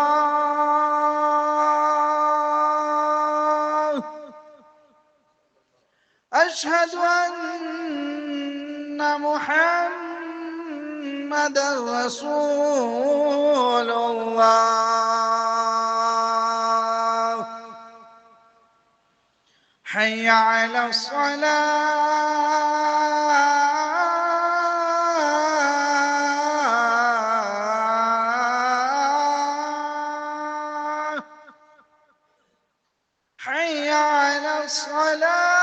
أشهد أن محمد رسول الله. حي على الصلاة. حي على الصلاة.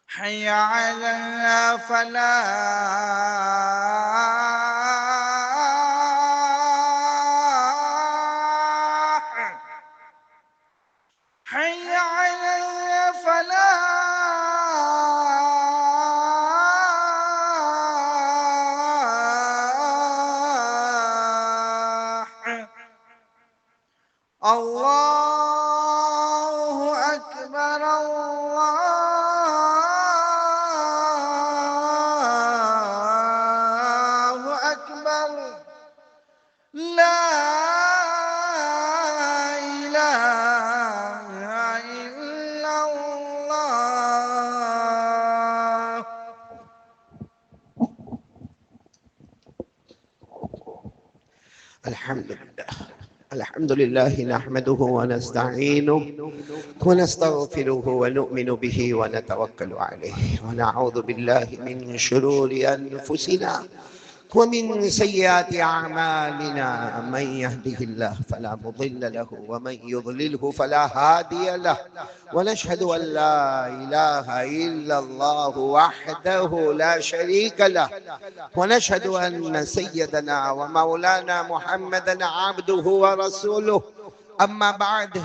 حي على الفلاح. حي على الفلاح. الله أكبر الله أكبر. لا إله إلا الله. الحمد لله نحمده ونستعينه ونستغفره ونؤمن به ونتوكل عليه ونعوذ بالله من شرور أنفسنا ومن سيئات أعمالنا. من يهده الله فلا مضل له ومن يضلله فلا هادي له. ونشهد أن لا إله إلا الله وحده لا شريك له. ونشهد أن سيدنا ومولانا محمدا عبده ورسوله. أما بعد،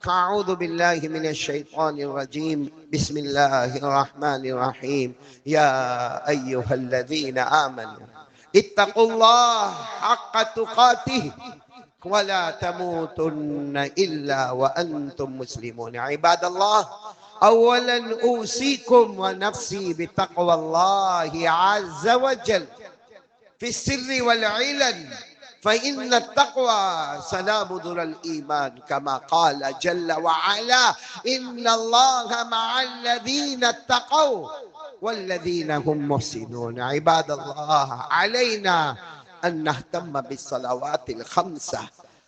أعوذ بالله من الشيطان الرجيم. بسم الله الرحمن الرحيم. يا أيها الذين آمنوا اتقوا الله حق تقاته ولا تموتن إلا وأنتم مسلمون. عباد الله، أولا أوصيكم ونفسي بتقوى الله عز وجل في السر والعلن، فإن التقوى سلام ذرى الإيمان، كما قال جل وعلا: إن الله مع الذين اتقوا والذين هم محسنون. عباد الله، علينا أن نهتم بالصلوات الخمسة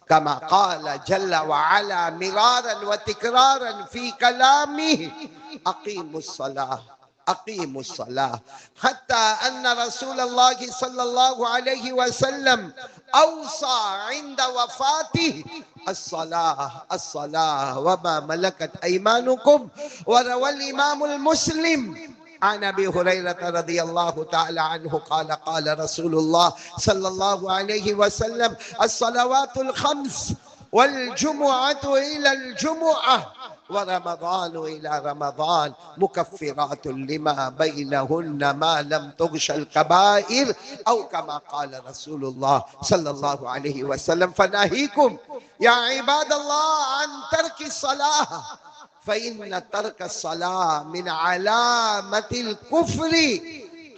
كما قال جل وعلا مرارا وتكرارا في كلامه: أقيموا الصلاة أقيموا الصلاة. حتى أن رسول الله صلى الله عليه وسلم أوصى عند وفاته: الصلاة الصلاة وما ملكت أيمانكم. وروى الإمام المسلم عن أبي هريرة رضي الله تعالى عنه قال: قال رسول الله صلى الله عليه وسلم: الصلوات الخمس والجمعة إلى الجمعة ورمضان إلى رمضان مكفرات لما بينهن ما لم تغش الكبائر، أو كما قال رسول الله صلى الله عليه وسلم. فناهيكم يا عباد الله عن ترك الصلاة، فإن ترك الصلاة من علامة الكفر،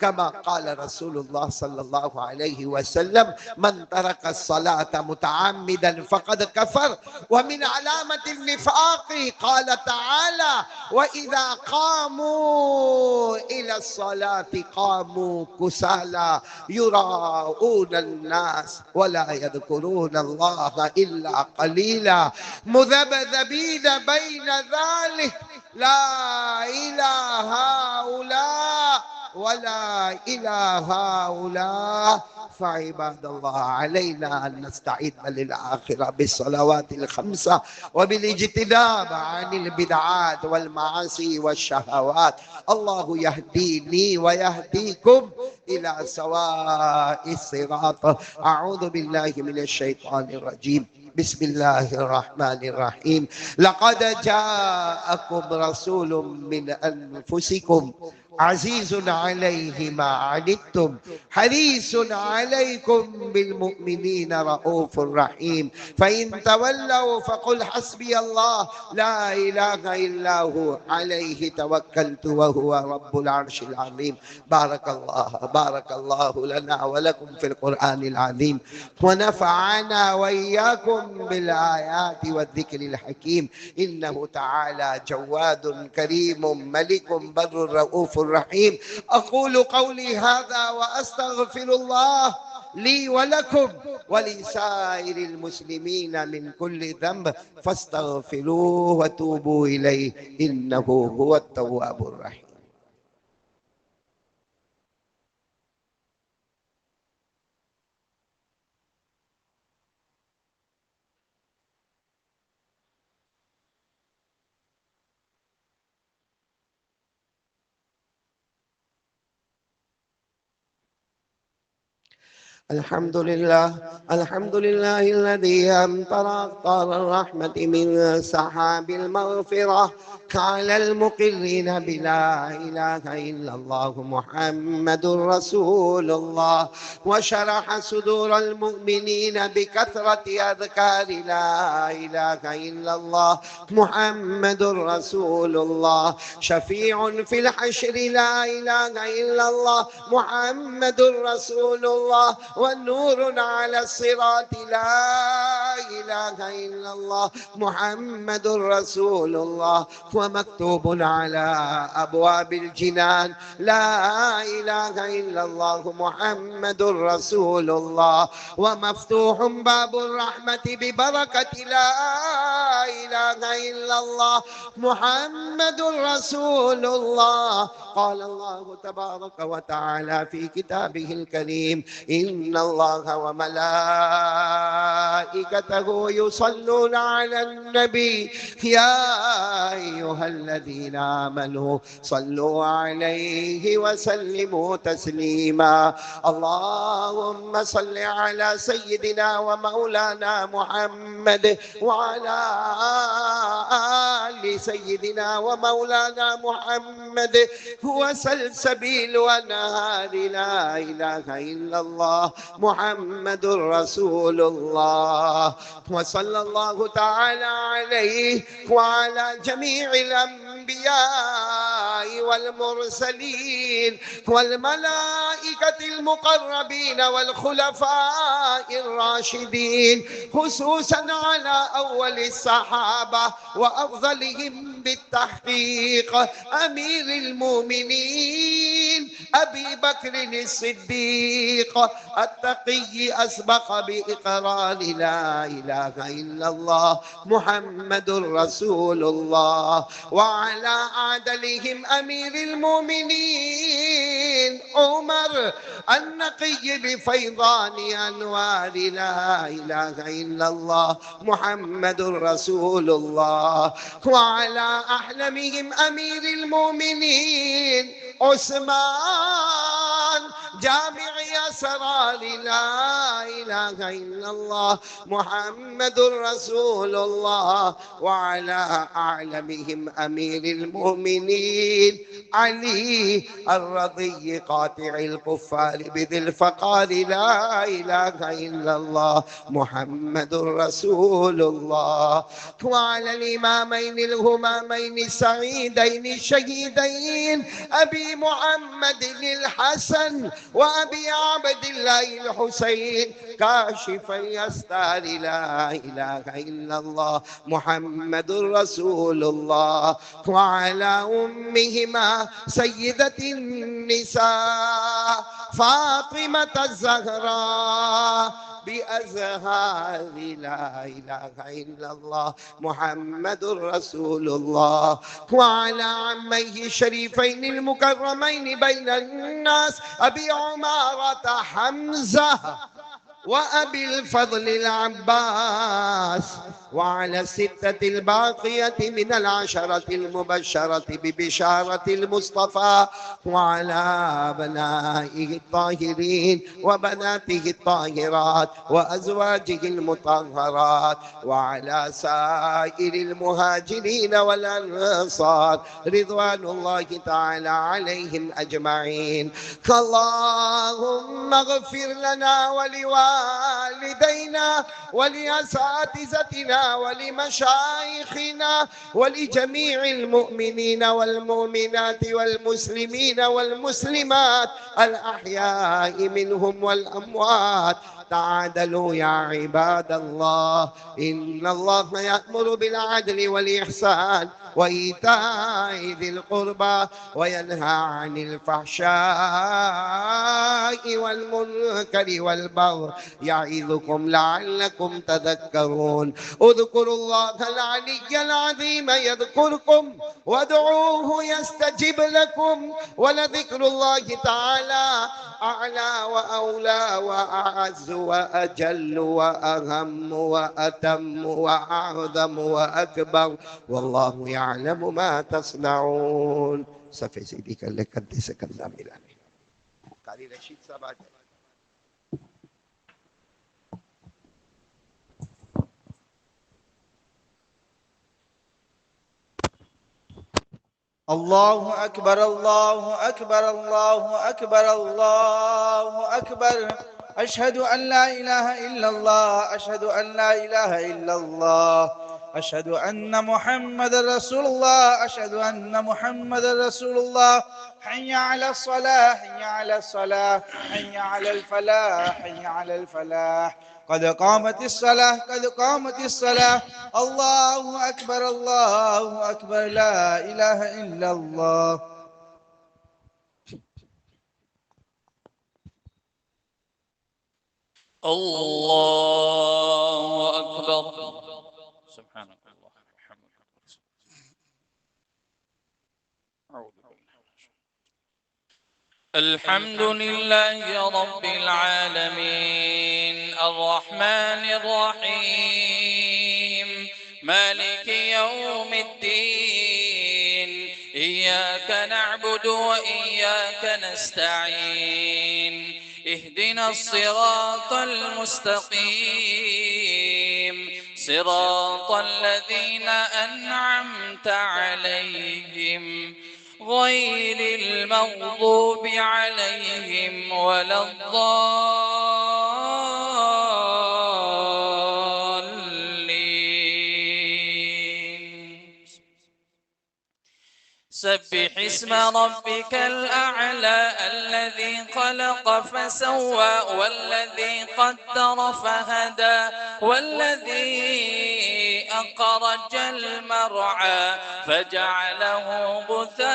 كما قال رسول الله صلى الله عليه وسلم: من ترك الصلاة متعمدا فقد كفر. ومن علامة النفاق قال تعالى: وإذا قاموا إلى الصلاة قاموا كسالى يراءون الناس ولا يذكرون الله إلا قليلا مذبذبين بين ذلك لا إله هؤلاء ولا إله هؤلاء. فعباد الله، علينا أن نستعد للآخرة بالصلوات الخمسة وبالاجتناب عن البدعات والمعاصي والشهوات. الله يهديني ويهديكم إلى سواء الصراط. أعوذ بالله من الشيطان الرجيم. بسم الله الرحمن الرحيم. لقد جاءكم رسول من أنفسكم عزيز عليه ما عنتم حريص عليكم بالمؤمنين رؤوف رحيم فإن تولوا فقل حسبي الله لا إله إلا هو عليه توكلت وهو رب العرش العظيم. بارك الله لنا ولكم في القرآن العظيم ونفعنا وإياكم بالآيات والذكر الحكيم. إنه تعالى جواد كريم ملك بر رؤوف رحيم. أقول قولي هذا وأستغفر الله لي ولكم ولسائر المسلمين من كل ذنب فاستغفروه وتوبوا إليه إنه هو التواب الرحيم. الحمد لله الذي أمطر أقطار الرحمة من سحاب المغفرة على المقرين بلا إله إلا الله محمد رسول الله وشرح صدور المؤمنين بكثرة أذكار لا إله إلا الله محمد رسول الله شفيع في الحشر لا إله إلا الله محمد رسول الله والنور على الصراط لا إله إلا الله محمد رسول الله ومكتوب على أبواب الجنان لا إله إلا الله محمد رسول الله ومفتوح باب الرحمة ببركة لا إله إلا الله محمد رسول الله. قال الله تبارك وتعالى في كتابه الكريم إن الله وملائكته يصلون على النبي يا أيها الذين آمنوا صلوا عليه وسلموا تسليما. اللهم صل على سيدنا ومولانا محمد وعلى آل سيدنا ومولانا محمد هو سلسبيل ونهار لا إله إلا الله محمد رسول الله. وصلى الله تعالى عليه وعلى جميع الأنبياء والمرسلين والملائكة المقربين والخلفاء الراشدين خصوصا على أول الصحابة وأفضلهم بالتحقيق أمير المؤمنين أبي بكر الصديق التقي أسبق بإقرار لا إله إلا الله محمد رسول الله وعلى عدلهم أمير المؤمنين عمر النقي بفيضان أنوار لا إله إلا الله محمد رسول الله وعلى أحلمهم أمير المؤمنين عثمان جامع أسرار لا إله إلا الله محمد رسول الله وعلى أعلمهم أمير المؤمنين علي الرضي قاطع الكفار بذي الفقار لا إله إلا الله محمد رسول الله وعلى الإمامين الهمامين السعيدين الشهيدين أبي محمد الحسن وأبي عبد الله الحسين كاشف الأستار لا إله إلا الله محمد رسول الله وعلى أمهما سيدة النساء فاطمة الزهراء بأزهار لا إله إلا الله محمد رسول الله وعلى عميه الشريفين المكرمين بين الناس أبي عمارة حمزة وأبي الفضل العباس، وعلى الستة الباقية من العشرة المبشرة ببشارة المصطفى، وعلى أبنائه الطاهرين وبناته الطاهرات وأزواجه المطهرات، وعلى سائر المهاجرين والأنصار رضوان الله تعالى عليهم أجمعين. اللهم اغفر لنا ولوالدينا ولأساتذتنا ولمشايخنا ولجميع المؤمنين والمؤمنات والمسلمين والمسلمات الأحياء منهم والأموات. تعادلوا يا عباد الله، إن الله يأمر بالعدل والإحسان وإيتاء ذي القربى وينهى عن الفحشاء والمنكر والبغي يعظكم لعلكم تذكرون. اذكروا الله العلي العظيم يذكركم وادعوه يستجب لكم، ولذكر الله تعالى أعلى وأولى وأعز وأجل وأهم وأتم وأعظم وأكبر، والله يعلم ما تصنعون. صفحة سيدي كان قدسك الله ميلاني قال رشيد صباح. الله أكبر الله أكبر الله أكبر الله أكبر. أشهد أن لا إله إلا الله، أشهد أن لا إله إلا الله، أشهد أن محمد رسول الله، أشهد أن محمد رسول الله. حي على الصلاة، حي على الصلاة، حي على الفلاح، حي على الفلاح. قد قامت الصلاة، قد قامت الصلاة. الله أكبر الله أكبر، لا إله إلا الله. الله أكبر. سبحانك الله وبحمدك. أعوذ بالله. الحمد لله رب العالمين الرحمن الرحيم مالك يوم الدين، إياك نعبد وإياك نستعين، اهدنا الصراط المستقيم، صراط الذين أنعمت عليهم غير المغضوب عليهم ولا الضالين. سبح اسم ربك الأعلى الذي خلق فسوى والذي قدر فهدى والذي أخرج المرعى فجعله غثاء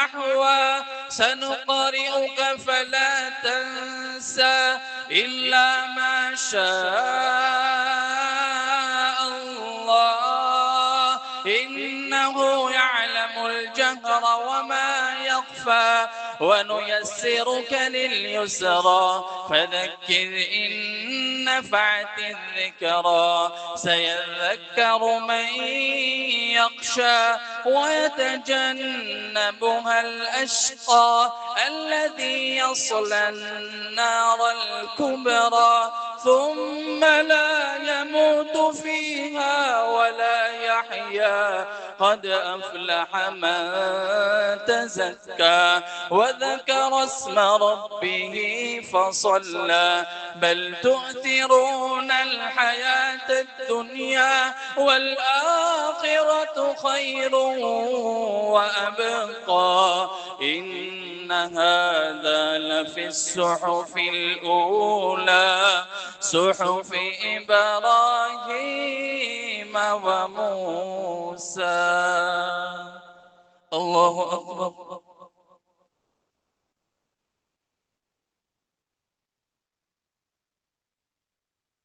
أحوى. سنقرئك فلا تنسى إلا ما شاء الله، إنه يعلم الجهر وما يخفى. ونيسرك لليسرى فذكر إن نفعت الذكرى. سيذكر من يخشى ويتجنبها الأشقى الذي يصلى النار الكبرى ثم لا يموت فيها ولا يحيا. قد أفلح من تزكى وذكر اسم ربه فصلى. بل تؤثرون الحياة الدنيا والآخرة خير وأبقى. إن هذا لفي الصحف الأولى، صحف إبراهيم وموسى. الله أكبر.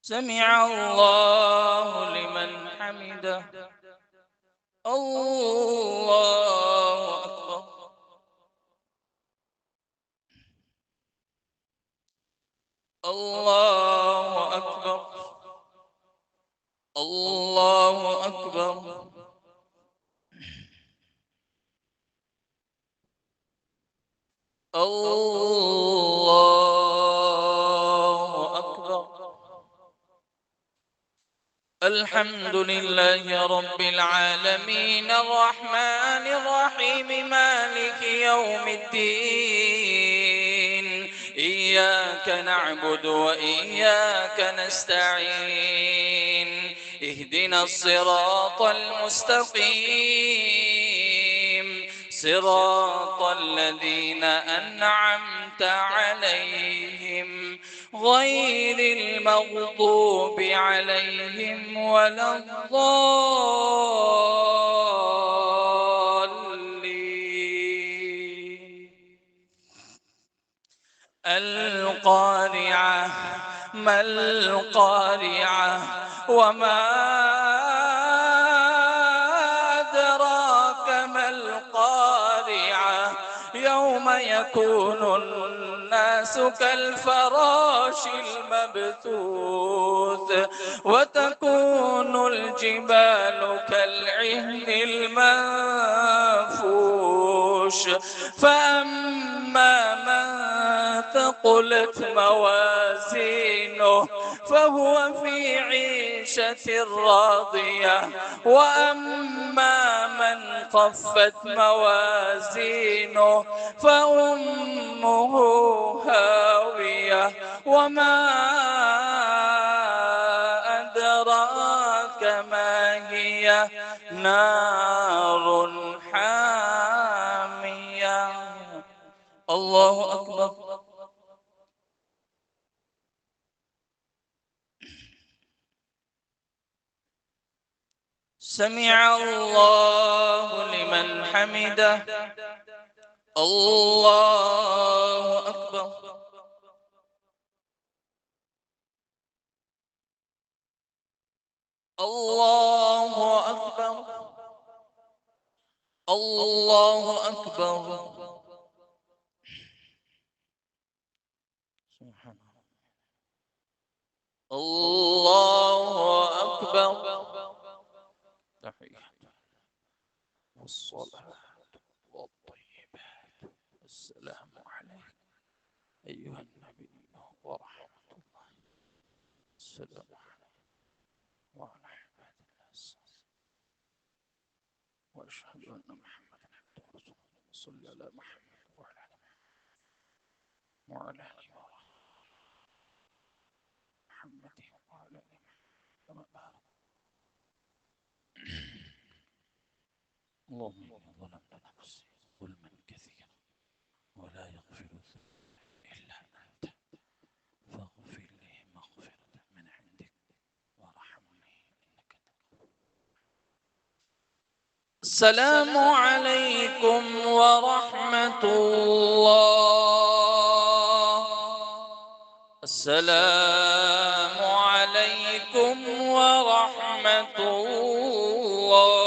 سمع الله لمن حمده. الله أكبر. الله أكبر. الله أكبر. الله أكبر. الحمد لله رب العالمين الرحمن الرحيم مالك يوم الدين إياك نعبد وإياك نستعين اهدنا الصراط المستقيم صراط الذين أنعمت عليهم غير المغضوب عليهم ولا الضالين. القارعة ما القارعة وما أدراك ما القارعة يوم يكون الناس كالفراش المبثوث وتكون الجبال كالعهن المنفوش فأما من ثقلت موازينه فهو في عيشة راضية وأما من خفت موازينه فأمه هاوية وما أدراك ما هي نار حامية. الله أكبر. سمع الله لمن حمده. الله أكبر. الله أكبر. الله أكبر. سبحان الله أكبر. تحية والصلاة والطيبات السلام عليك أيها النبي ورحمة الله. السلام عليكم وعلى عباد الله الصالحين وأشهد أن محمدا عبده ورسوله. صل على محمد وعلى آل محمد وعلى آل محمد وعلى آل كما بارك. اللهم إني ظلمت نفسي ظلما كثيرا ولا يغفر الذنوب إلا أنت فاغفر لي مغفرة من عندك وارحمني إنك أنت. السلام عليكم ورحمة الله. السلام عليكم ورحمة الله.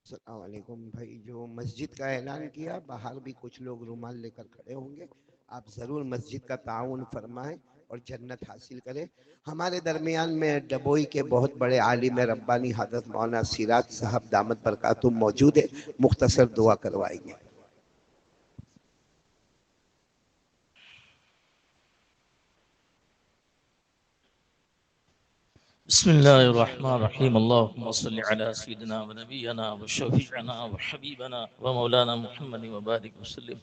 السلام علیکم بھائی. جو مسجد کا اعلان کیا باہر بھی کچھ لوگ رومال لے کر کھڑے ہوں گے. آپ ضرور مسجد کا تعاون فرمائیں اور جنت حاصل کریں. ہمارے درمیان میں ڈبوئی کے بہت بڑے عالم ربانی حضرت مولانا سراج صاحب دامت برکاتہم موجود ہے. مختصر دعا کروائیں گے. بسم الله الرحمن الرحيم. اللهم صل على سيدنا ونبينا وشفيعنا وحبيبنا ومولانا محمد وبارك وسلم.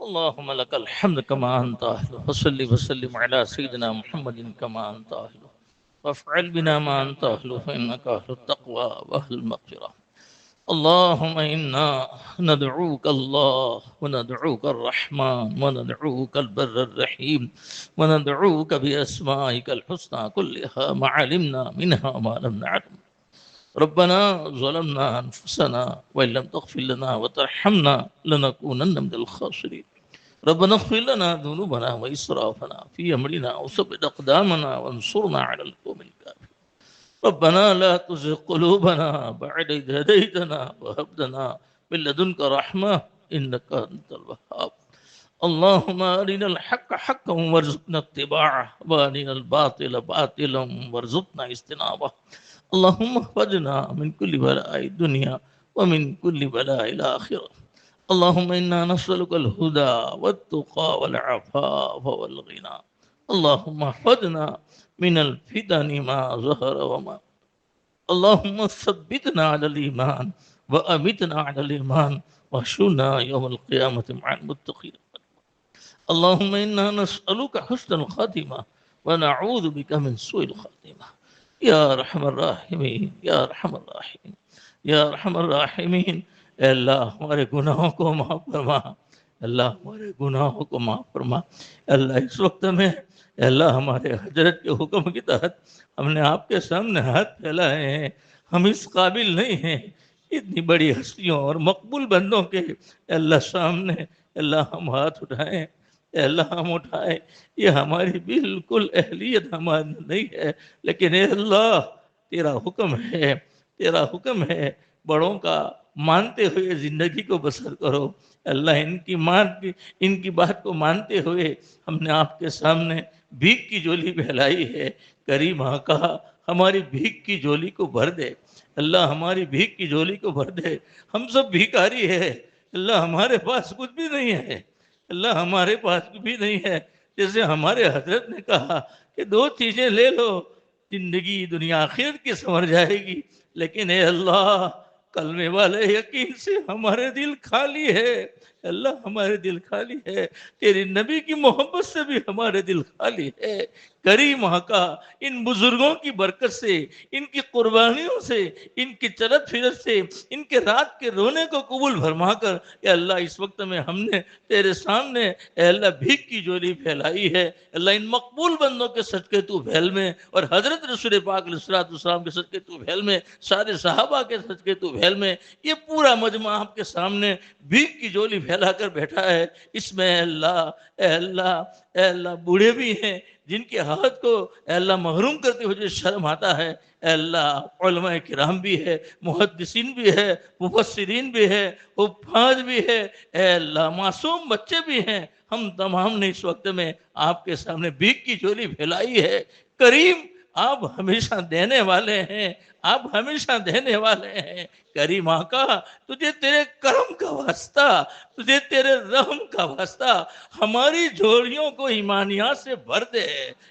اللهم لك الحمد كما أنت أهله وصل وسلم على سيدنا محمد كما أنت أهله وافعل بنا ما أنت أهله فإنك أهل التقوى وأهل المغفرة. اللهم إنا ندعوك الله وندعوك الرحمن وندعوك البر الرحيم وندعوك بأسمائك الحسنى كلها ما علمنا منها ما لم نعلم. ربنا ظلمنا أنفسنا وإن لم تغفر لنا وترحمنا لنكونن من الخاسرين. ربنا اغفر لنا ذنوبنا وإسرافنا في أمرنا وثبت أقدامنا وانصرنا على القوم الكافرين. ربنا لا تزغ قلوبنا بعد إذ هديتنا وهب لنا من لدنك رحمة إنك أنت الوهاب. اللهم أرنا الحق حقا وارزقنا اتباعه وأرنا الباطل باطلا وارزقنا اجتنابه. اللهم احفظنا من كل بلاء الدنيا ومن كل بلاء الآخرة. اللهم إنا نسألك الهدى والتقى والعفاف والغنى. اللهم احفظنا من الفتن ما ظهر وما. اللهم ثبتنا على الإيمان وأمتنا على الإيمان واحشرنا يوم القيامة مع المتقين. اللهم إنا نسألك حسن الخاتمة ونعوذ بك من سوء الخاتمة. یا رحم الراحمین، یا رحم الراحمین، یا رحم الراحمین. اے اللہ ہمارے گناہوں کو معاف فرما، اللہ ہمارے گناہوں کو معاف فرما. اللہ اس وقت میں اے اللہ ہمارے حضرت کے حکم کے تحت ہم نے آپ کے سامنے ہاتھ پھیلائے ہیں. ہم اس قابل نہیں ہیں اتنی بڑی ہستیوں اور مقبول بندوں کے اے اللہ سامنے اللہ ہم ہاتھ اٹھائیں. اے اللہ ہم اٹھائے، یہ ہماری بالکل اہلیت ہماری نہیں ہے، لیکن اے اللہ تیرا حکم ہے، تیرا حکم ہے. بڑوں کا مانتے ہوئے زندگی کو بسر کرو. اللہ ان کی بات کو مانتے ہوئے ہم نے آپ کے سامنے بھیک کی جولی پھیلائی ہے. کریم آقا ہماری بھیک کی جولی کو بھر دے. اللہ ہماری بھیک کی جولی کو بھر دے. ہم سب بھیکاری ہے اللہ، ہمارے پاس کچھ بھی نہیں ہے اللہ، ہمارے پاس بھی نہیں ہے. جیسے ہمارے حضرت نے کہا کہ 2 چیزیں لے لو، زندگی دنیا آخرت کی سنور جائے گی. لیکن اے اللہ کلمے والے یقین سے ہمارے دل خالی ہے اللہ، ہمارے دل خالی ہے. تیرے نبی کی محبت سے بھی ہمارے دل خالی ہے. کریم آقا ان بزرگوں کی برکت سے، ان کی قربانیوں سے، ان کی چلت پھرت سے، ان کے رات کے رونے کو قبول فرما کر اے اللہ اس وقت میں ہم نے تیرے سامنے اے اللہ بھیک کی جولی پھیلائی ہے. اللہ ان مقبول بندوں کے صدقے تو پھیل میں، اور حضرت رسول پاک علیہ السلام کے صدقے تو پھیل میں، سارے صحابہ کے صدقے تو پھیل میں. یہ پورا مجمع آپ کے سامنے بھیک کی جولی پھیلا کر بیٹھا ہے. اس میں اے اللہ اے اللہ بوڑھے بھی ہیں جن کے ہاتھ کو اے اللہ محروم کرتے ہوئے شرم آتا ہے. اے اللہ علماء کرام بھی ہے، محدثین بھی ہے، مفسرین بھی ہے، حفاظ بھی ہے. اے اللہ معصوم بچے بھی ہیں. ہم تمام نے اس وقت میں آپ کے سامنے بھیک کی جولی پھیلائی ہے. کریم آپ ہمیشہ دینے والے ہیں، آپ ہمیشہ دینے والے ہیں. کریم آقا تجھے تیرے کرم کا واسطہ، تجھے تیرے رحم کا واسطہ ہماری جھولیوں کو ایمانیات سے بھر دے.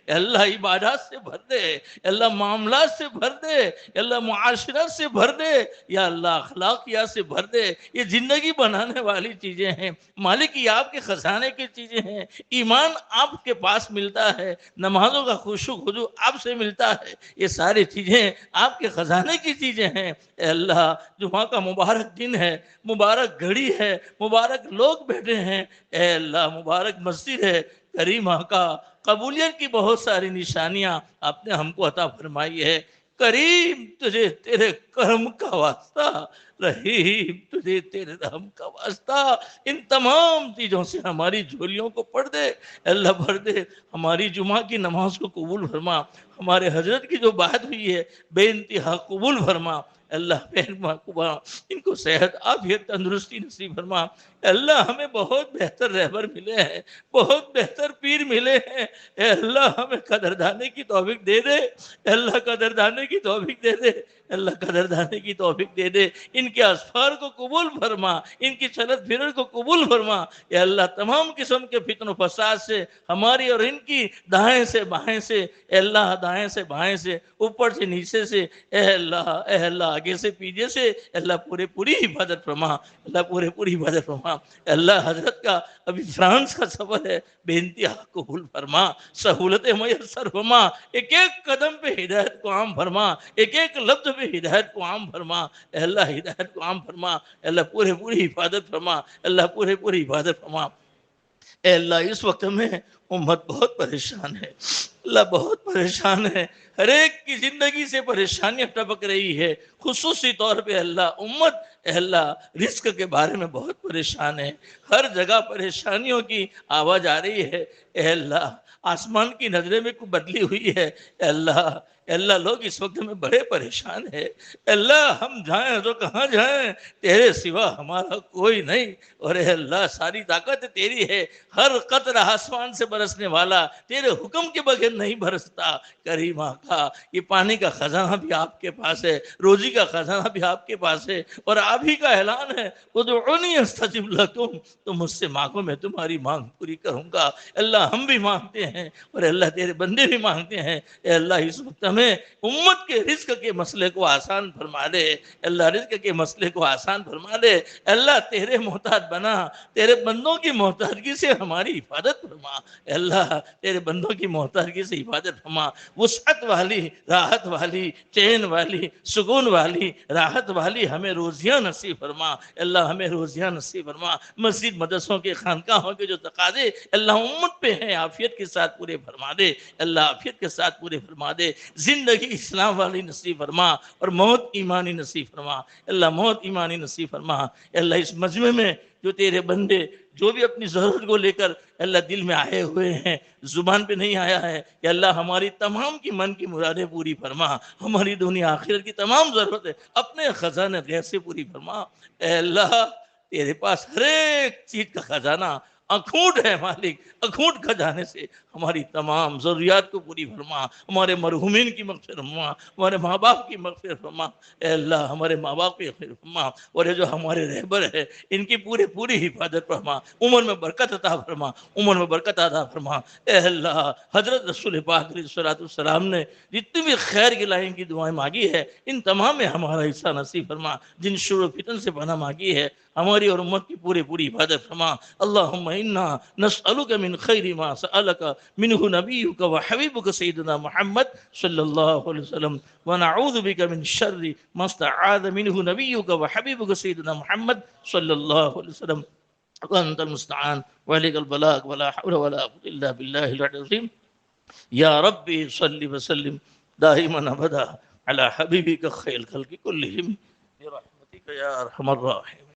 اے اللہ عبادات سے بھر دے، اے اللہ معاملات سے بھر دے، اے اللہ معاشرت سے بھر دے، یا اللہ اخلاقیات سے بھر دے. یہ زندگی بنانے والی چیزیں ہیں مالک، یہ آپ کے خزانے کی چیزیں ہیں. ایمان آپ کے پاس ملتا ہے، نمازوں کا خشوع خضوع آپ سے ملتا ہے. یہ ساری چیزیں آپ کے خزانے کی چیزیں ہیں. اے اللہ جمعہ کا مبارک دن ہے، مبارک گھڑی ہے، مبارک لوگ بیٹھے ہیں. اے اللہ مبارک مسجد ہے. کریم آقا قبولیت کی بہت ساری نشانیاں آپ نے ہم کو عطا فرمائی ہے. کریم تجھے تیرے کرم کا واسطہ، رحیم تجھے تیرے رحم کا واسطہ ان تمام چیزوں سے ہماری جھولیوں کو پڑھ دے. اللہ بھر دے. ہماری جمعہ کی نماز کو قبول فرما. ہمارے حضرت کی جو بات ہوئی ہے بے انتہا قبول فرما. اللہ ان کو صحت عافیت تندرستی نصیب فرما. اللہ ہمیں بہت بہتر رہبر ملے ہیں، بہت بہتر پیر ملے ہیں. اے اللہ ہمیں قدردانی کی توفیق دے دے. اے اللہ قدردانی کی توفیق دے دے. اللہ قدردانی کی توفیق دے دے. ان کے اسفار کو قبول فرما، ان کی چلت پھرت کو قبول فرما. اے اللہ تمام قسم کے فتن و فساد سے ہماری اور ان کی دائیں سے بائیں سے، اے اللہ دائیں سے بائیں سے، اوپر سے نیچے سے، اے اللہ آگے سے پیچھے سے، اے اللہ پوری حفاظت فرما. اللہ پوری حفاظت فرما. اے اللہ حضرت کا ابھی فرانس کا سفر ہے، بے انتہا قبول فرما. سہولت میسر فرما. ایک ایک قدم پہ ہدایت کو عام فرما، ایک ایک لفظ پہ ہدایت کو عام فرما. اے اللہ ہدایت کو عام فرما. اے اللہ پوری حفاظت فرما. اللہ پوری حفاظت فرما. اے اللہ اس وقت میں امت بہت پریشان ہے اللہ، بہت پریشان ہے. ہر ایک کی زندگی سے پریشانیاں ٹپک رہی ہے. خصوصی طور پہ اللہ امت اے اللہ رزق کے بارے میں بہت پریشان ہے. ہر جگہ پریشانیوں کی آواز آ رہی ہے. اے اللہ آسمان کی نظریں میں کوئی بدلی ہوئی ہے. اے اللہ اللہ لوگ اس وقت میں بڑے پریشان ہیں، اللہ ہم جائیں تو کہاں جائیں، تیرے سوا ہمارا کوئی نہیں، اور اے اللہ ساری طاقت تیری ہے، ہر قطرہ آسمان سے برسنے والا تیرے حکم کے بغیر نہیں برستا۔ کریم آقا یہ پانی کا خزانہ بھی آپ کے پاس ہے، روزی کا خزانہ بھی آپ کے پاس ہے، اور آپ ہی کا اعلان ہے ادعونی استجب لکم، تم مجھ سے مانگو میں تمہاری مانگ پوری کروں گا۔ اللہ ہم بھی مانگتے ہیں اور اللہ تیرے بندے بھی مانگتے ہیں، اے اللہ اس وقت ہمیں امت کے رزق کے مسئلے کو آسان فرما دے، اللہ رزق کے مسئلے کو آسان فرما دے، اللہ تیرے محتاج بنا، تیرے بندوں کی محتاجگی سے ہماری حفاظت فرما، اے اللہ تیرے بندوں کی محتاجگی سے حفاظت فرما، وسعت والی، راحت والی، چین والی، سکون والی، راحت والی ہمیں روزیاں نصیب فرما، اللہ ہمیں روزیاں نصیب فرما، مسجد مدرسوں کے خانقاہوں کے جو تقاضے اللہ امت پہ ہیں عافیت کے ساتھ پورے فرما دے، اللہ عافیت کے ساتھ پورے فرما دے، زندگی اسلام والی نصیب فرما اور موت ایمانی نصیب فرما، اللہ موت ایمانی نصیب فرما، اللہ اس مجمع میں جو تیرے بندے جو بھی اپنی ضرورت کو لے کر اللہ دل میں آئے ہوئے ہیں، زبان پہ نہیں آیا ہے، کہ اللہ ہماری تمام کی من کی مرادیں پوری فرما، ہماری دنیا آخرت کی تمام ضرورتیں اپنے خزانے غیر سے پوری فرما، اے اللہ تیرے پاس ہر ایک چیز کا خزانہ اکھوٹ ہے مالک، اکھوٹ خزانے سے ہماری تمام ضروریات کو پوری فرما، ہمارے مرحومین کی مغفرت فرما، ہمارے ماں باپ کی مغفرت فرما، اے اللہ ہمارے ماں باپ کی مغفرت فرما، اور یہ جو ہمارے رہبر ہے ان کی پوری حفاظت فرما، عمر میں برکت عطا فرما، عمر میں برکت عطا فرما، اے اللہ حضرت رسول پاک علیہ الصلوۃ والسلام نے جتنی بھی خیر کی لائن کی دعائیں مانگی ہے ان تمام میں ہمارا حصہ نصیب فرما، جن شر و فتن سے پناہ مانگی ہے ہماری اور امت کی پوری حفاظت فرما، اللہم انا نسألک من خیر ما سألک منہ نبیک و حبیبک سیدنا محمد صلی اللہ علیہ وسلم ونعوذ بک من شر ما استعاذ منہ نبیک و حبیبک سیدنا محمد صلی اللہ علیہ وسلم، وانت المستعان وعلیک البلاغ ولا حول ولا قوة الا باللہ العلی العظیم۔ یا ربی صلی وسلم دائما ابدا علی حبیبک خیر الخلق کلہم برحمتک یا ارحم الراحمین۔